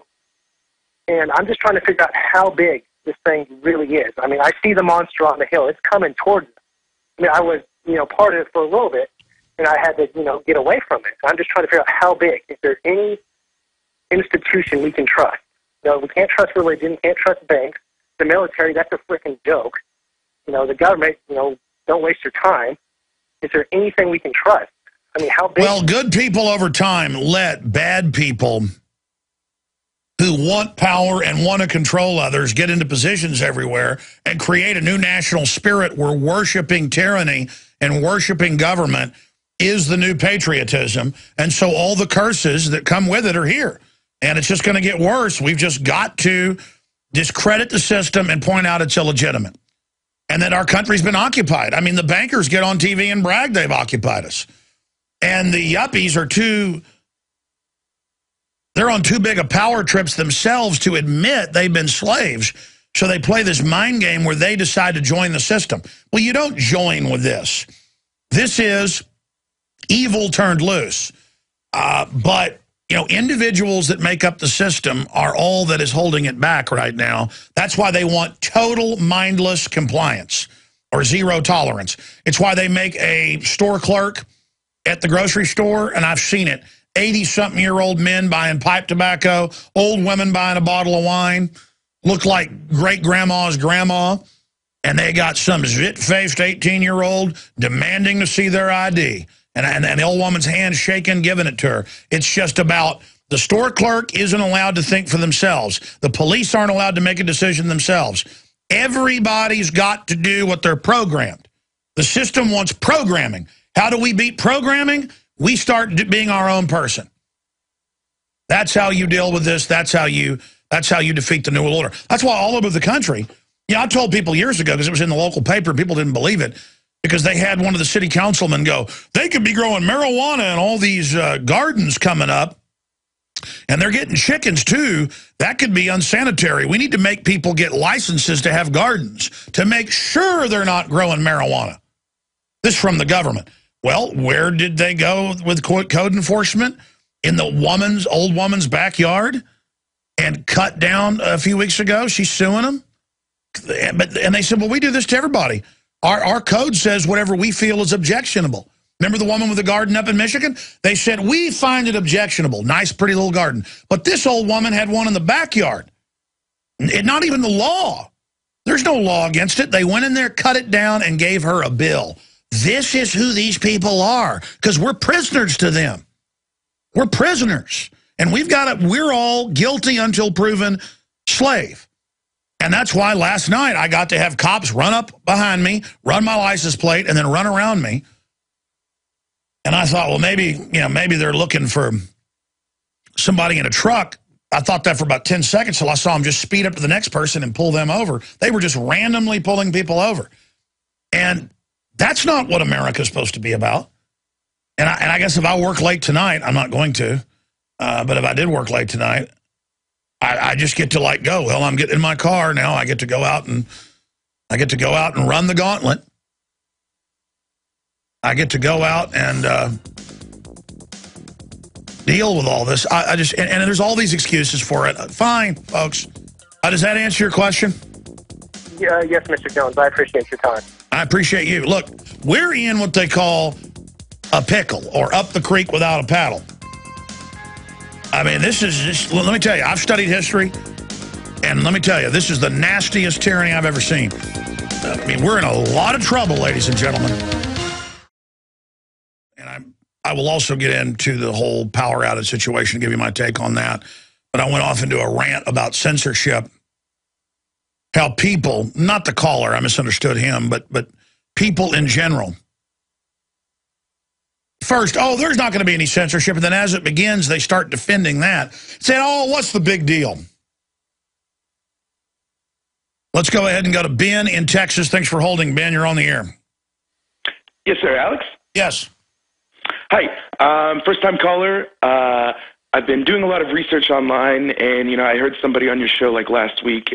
And I'm just trying to figure out how big this thing really is. I mean, I see the monster on the hill. It's coming towards us. I mean, I was, part of it for a little bit, and I had to, get away from it. I'm just trying to figure out how big. Is there any institution we can trust? We can't trust religion, can't trust banks. The military, that's a freaking joke. The government, don't waste your time. Is there anything we can trust? I mean, how big? Well, good people over time let bad people who want power and want to control others get into positions everywhere and create a new national spirit where worshiping tyranny and worshiping government is the new patriotism. And so all the curses that come with it are here. And it's just going to get worse. We've just got to discredit the system and point out it's illegitimate. And that our country's been occupied. I mean, the bankers get on TV and brag they've occupied us. And the yuppies are they're on too big of power trips themselves to admit they've been slaves. So they play this mind game where they decide to join the system. Well, you don't join with this. This is evil turned loose. But, you know, individuals that make up the system are all that is holding it back right now. That's why they want total mindless compliance or zero tolerance. It's why they make a store clerk at the grocery store, and I've seen it, 80-something-year-old men buying pipe tobacco, old women buying a bottle of wine, look like great-grandma's grandma, and they got some zit-faced 18-year-old demanding to see their ID. And the old woman's hand shaking, giving it to her. It's just about the store clerk isn't allowed to think for themselves. The police aren't allowed to make a decision themselves. Everybody's got to do what they're programmed. The system wants programming. How do we beat programming? We start being our own person. That's how you deal with this. That's how you defeat the New World Order. That's why all over the country, you know, I told people years ago, because it was in the local paper, people didn't believe it, because they had one of the city councilmen go, they could be growing marijuana in all these gardens coming up, and they're getting chickens too. That could be unsanitary. We need to make people get licenses to have gardens to make sure they're not growing marijuana. This from the government. Well, where did they go with code enforcement? In the old woman's backyard and cut down a few weeks ago. She's suing them. And they said, well, we do this to everybody. Our code says whatever we feel is objectionable. Remember the woman with the garden up in Michigan? They said, we find it objectionable. Nice, pretty little garden. But this old woman had one in the backyard. Not even the law. There's no law against it. They went in there, cut it down, and gave her a bill. This is who these people are, because we're prisoners to them. We're prisoners. And we're all guilty until proven slave. And that's why last night I got to have cops run up behind me, run my license plate, and then run around me. And I thought, well, maybe they're looking for somebody in a truck. I thought that for about 10 seconds till I saw them just speed up to the next person and pull them over. They were just randomly pulling people over. And that's not what America's supposed to be about. And I guess if I work late tonight, I'm not going to, but if I did work late tonight, I just get to like go. Well, I'm getting in my car now. I get to go out and run the gauntlet. I get to go out and deal with all this. And there's all these excuses for it. Fine, folks. Does that answer your question? Yes, Mr. Jones. I appreciate your time. I appreciate you. Look, we're in what they call a pickle, or up the creek without a paddle. I mean, this is just, let me tell you, I've studied history, and let me tell you, this is the nastiest tyranny I've ever seen. I mean, we're in a lot of trouble, ladies and gentlemen. And I will also get into the whole power outage situation, give you my take on that. But I went off into a rant about censorship. How people, not the caller, I misunderstood him, but people in general. First, oh, there's not going to be any censorship. And then as it begins, they start defending that. Saying, oh, what's the big deal? Let's go ahead and go to Ben in Texas. Thanks for holding, Ben. You're on the air. Yes, sir. Alex? Yes. Hi. First-time caller. I've been doing a lot of research online, and, I heard somebody on your show like last week.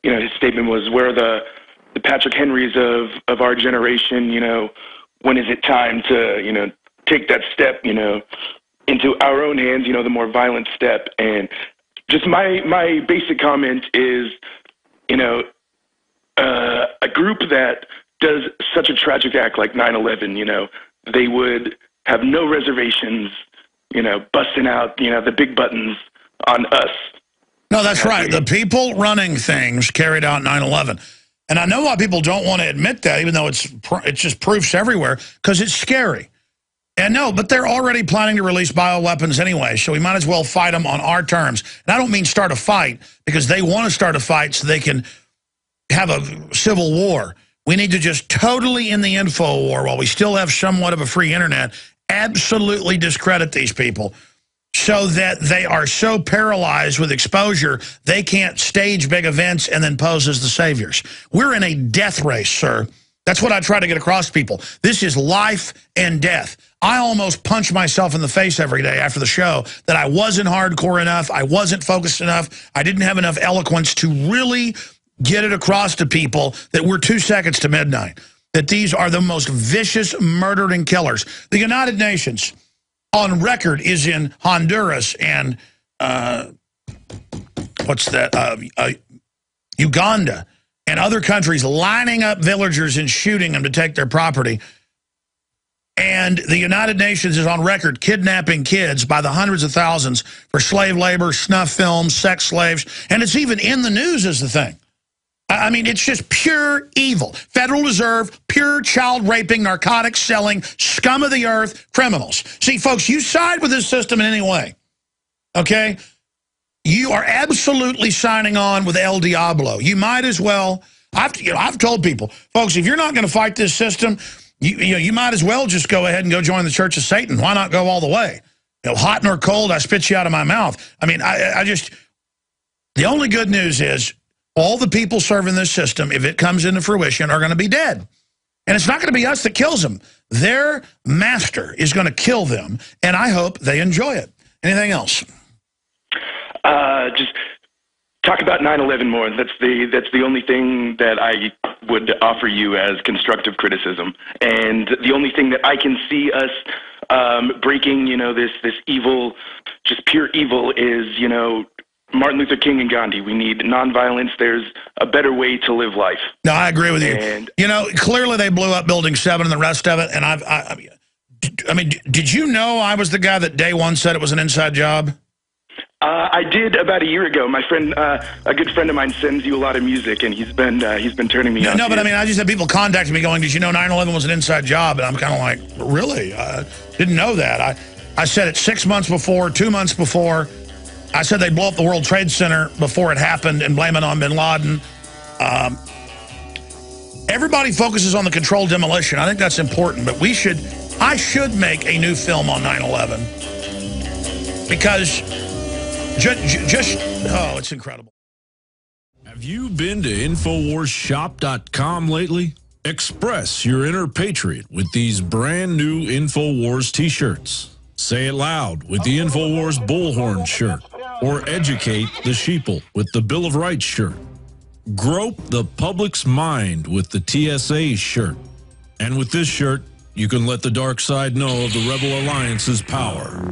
His statement was, where are the Patrick Henrys of our generation, when is it time to, take that step, into our own hands, the more violent step. And just my basic comment is, a group that does such a tragic act like 9/11, they would have no reservations, busting out, the big buttons on us. No, that's right. The people running things carried out 9/11. And I know why people don't want to admit that, even though it's just proofs everywhere, because it's scary. And no, but they're already planning to release bioweapons anyway, so we might as well fight them on our terms. And I don't mean start a fight, because they want to start a fight so they can have a civil war. We need to just totally end the info war while we still have somewhat of a free internet, absolutely discredit these people so that they are so paralyzed with exposure they can't stage big events and then pose as the saviors. We're in a death race, sir. That's what I try to get across to people. This is life and death. I almost punch myself in the face every day after the show that I wasn't hardcore enough, I wasn't focused enough, I didn't have enough eloquence to really get it across to people that we're 2 seconds to midnight, that these are the most vicious murdering killers. The United Nations, on record, is in Honduras and, Uganda, and other countries lining up villagers and shooting them to take their property. And the United Nations is on record kidnapping kids by the hundreds of thousands for slave labor, snuff films, sex slaves, and it's even in the news as the thing. I mean, it's just pure evil. Federal Reserve, pure child-raping, narcotics-selling, scum of the earth criminals. See, folks, you side with this system in any way, okay? You are absolutely signing on with El Diablo. You might as well. I've told people, folks, if you're not going to fight this system, you might as well just go ahead and go join the Church of Satan. Why not go all the way? Hot nor cold, I spit you out of my mouth. I mean, the only good news is all the people serving this system, if it comes into fruition, are going to be dead. And it's not going to be us that kills them. Their master is going to kill them, and I hope they enjoy it. Anything else? Just talk about 9/11 more. That's the only thing that I would offer you as constructive criticism, and the only thing that I can see us breaking, this evil, just pure evil, is Martin Luther King and Gandhi. We need nonviolence. There's a better way to live life. No, I agree with you. And, clearly they blew up Building 7 and the rest of it. And I mean, did you know I was the guy that day one said it was an inside job? I did about a year ago. My friend, a good friend of mine, sends you a lot of music, and he's been turning me on. No, but I mean, I just had people contacting me going, "Did you know 9/11 was an inside job?" And I'm kind of like, "Really? Didn't know that." I said it 6 months before, 2 months before. I said they'd blow up the World Trade Center before it happened and blame it on bin Laden. Everybody focuses on the controlled demolition. I think that's important, but I should make a new film on 9/11 because it's incredible. Have you been to InfoWarsShop.com lately? Express your inner patriot with these brand new InfoWars t-shirts. Say it loud with the InfoWars Bullhorn shirt, or educate the sheeple with the Bill of Rights shirt. Grope the public's mind with the TSA shirt. And with this shirt, you can let the dark side know of the Rebel Alliance's power.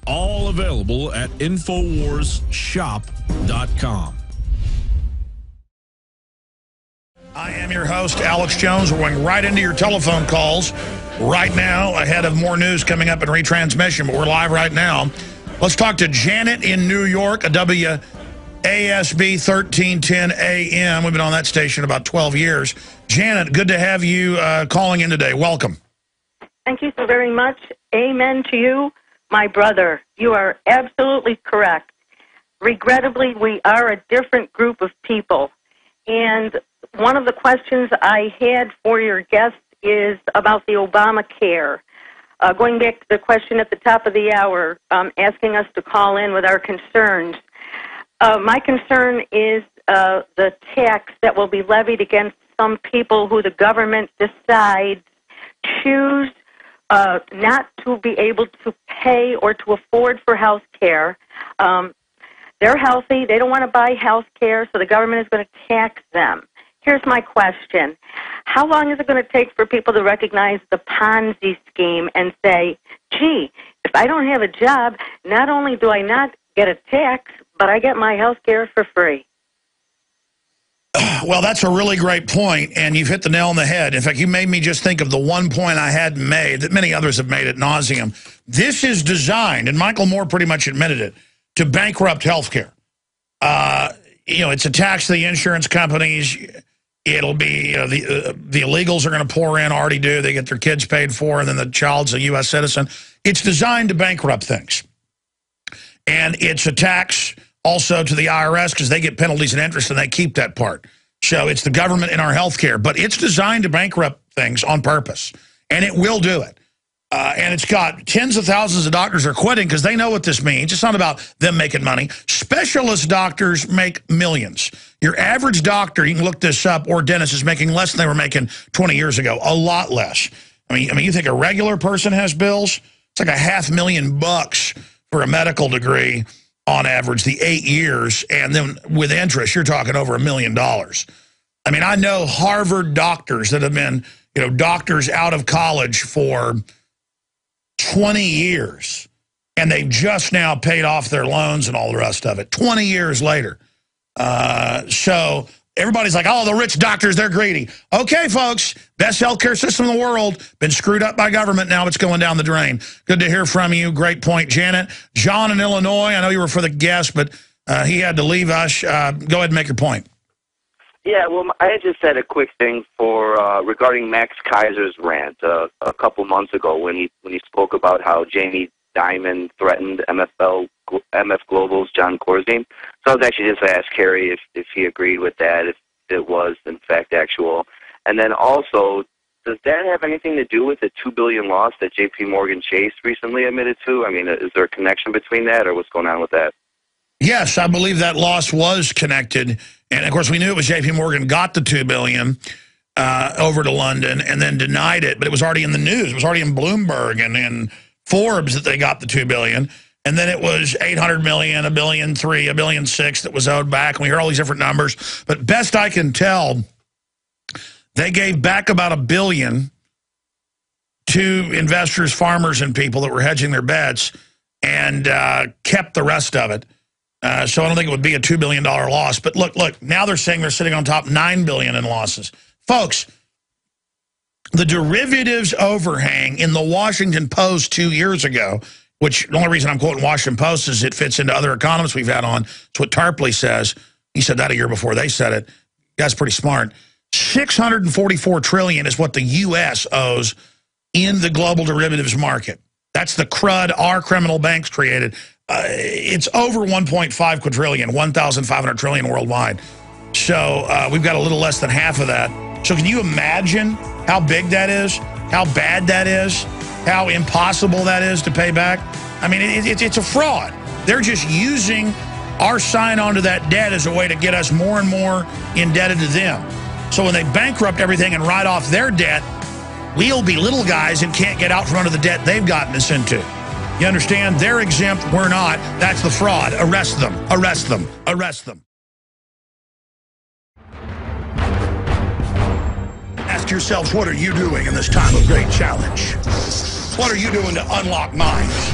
All available at InfoWarsShop.com. I am your host, Alex Jones. We're going right into your telephone calls right now, ahead of more news coming up in retransmission, but we're live right now. Let's talk to Janet in New York, a WASB 1310 AM. We've been on that station about 12 years. Janet, good to have you calling in today. Welcome. Thank you so very much. Amen to you, my brother. You are absolutely correct. Regrettably, we are a different group of people. And one of the questions I had for your guest is about the Obamacare. Going back to the question at the top of the hour, asking us to call in with our concerns. My concern is the tax that will be levied against some people who the government decides choose not to be able to pay or to afford for health care. They're healthy. They don't want to buy health care, so the government is going to tax them. Here's my question. How long is it going to take for people to recognize the Ponzi scheme and say, gee, if I don't have a job, not only do I not get a tax, but I get my health care for free? Well, that's a really great point, and you've hit the nail on the head. In fact, you made me just think of the one point I hadn't made that many others have made ad nauseum. This is designed, and Michael Moore pretty much admitted it, to bankrupt health care. It's a tax to the insurance companies. It'll be the illegals are going to pour in, already do. They get their kids paid for, and then the child's a U.S. citizen. It's designed to bankrupt things. And it's a tax also to the IRS because they get penalties and interest, and they keep that part. So it's the government in our health care. But it's designed to bankrupt things on purpose, and it will do it. And it's got tens of thousands of doctors are quitting because they know what this means. It's not about them making money. Specialist doctors make millions. Your average doctor, you can look this up, or dentist is making less than they were making 20 years ago, a lot less. I mean, you think a regular person has bills? It's like $500,000 for a medical degree on average, the 8 years, and then with interest, you're talking over $1 million. I mean, I know Harvard doctors that have been, doctors out of college for 20 years, and they've just now paid off their loans and all the rest of it, 20 years later. So everybody's like, oh, the rich doctors, they're greedy. Okay, folks, best healthcare system in the world, been screwed up by government, now it's going down the drain. Good to hear from you. Great point, Janet. John in Illinois, I know you were for the guest, but he had to leave us. Go ahead and make your point. Yeah, well, I just had a quick thing for regarding Max Kaiser's rant a couple months ago when he spoke about how Jamie Dimon threatened MF Global's John Corzine. So I was actually just asked Kerry if he agreed with that, if it was in fact actual, and then also, does that have anything to do with the $2 billion loss that J.P. Morgan Chase recently admitted to? I mean, is there a connection between that, or what's going on with that? Yes, I believe that loss was connected. And, of course, we knew it was J.P. Morgan got the $2 billion over to London and then denied it. But it was already in the news. It was already in Bloomberg and in Forbes that they got the $2 billion. And then it was $800 million, $1.3 billion, $1.6 billion that was owed back. And we hear all these different numbers. But best I can tell, they gave back about $1 billion to investors, farmers, and people that were hedging their bets and kept the rest of it. So I don't think it would be a $2 billion loss. But look, now they're saying they're sitting on top $9 billion in losses. Folks, the derivatives overhang in the Washington Post 2 years ago, which the only reason I'm quoting Washington Post is it fits into other economists we've had on. It's what Tarpley says. He said that a year before they said it. The guy's pretty smart. $644 trillion is what the U.S. owes in the global derivatives market. That's the crud our criminal banks created. It's over 1.5 quadrillion, 1,500 trillion worldwide. So we've got a little less than half of that. So can you imagine how big that is, how bad that is, how impossible that is to pay back? I mean, it's a fraud. They're just using our sign onto that debt as a way to get us more and more indebted to them. So when they bankrupt everything and write off their debt, we'll be little guys and can't get out from under the debt they've gotten us into. You understand? They're exempt, we're not. That's the fraud. Arrest them. Arrest them. Arrest them. Ask yourselves, what are you doing in this time of great challenge? What are you doing to unlock minds?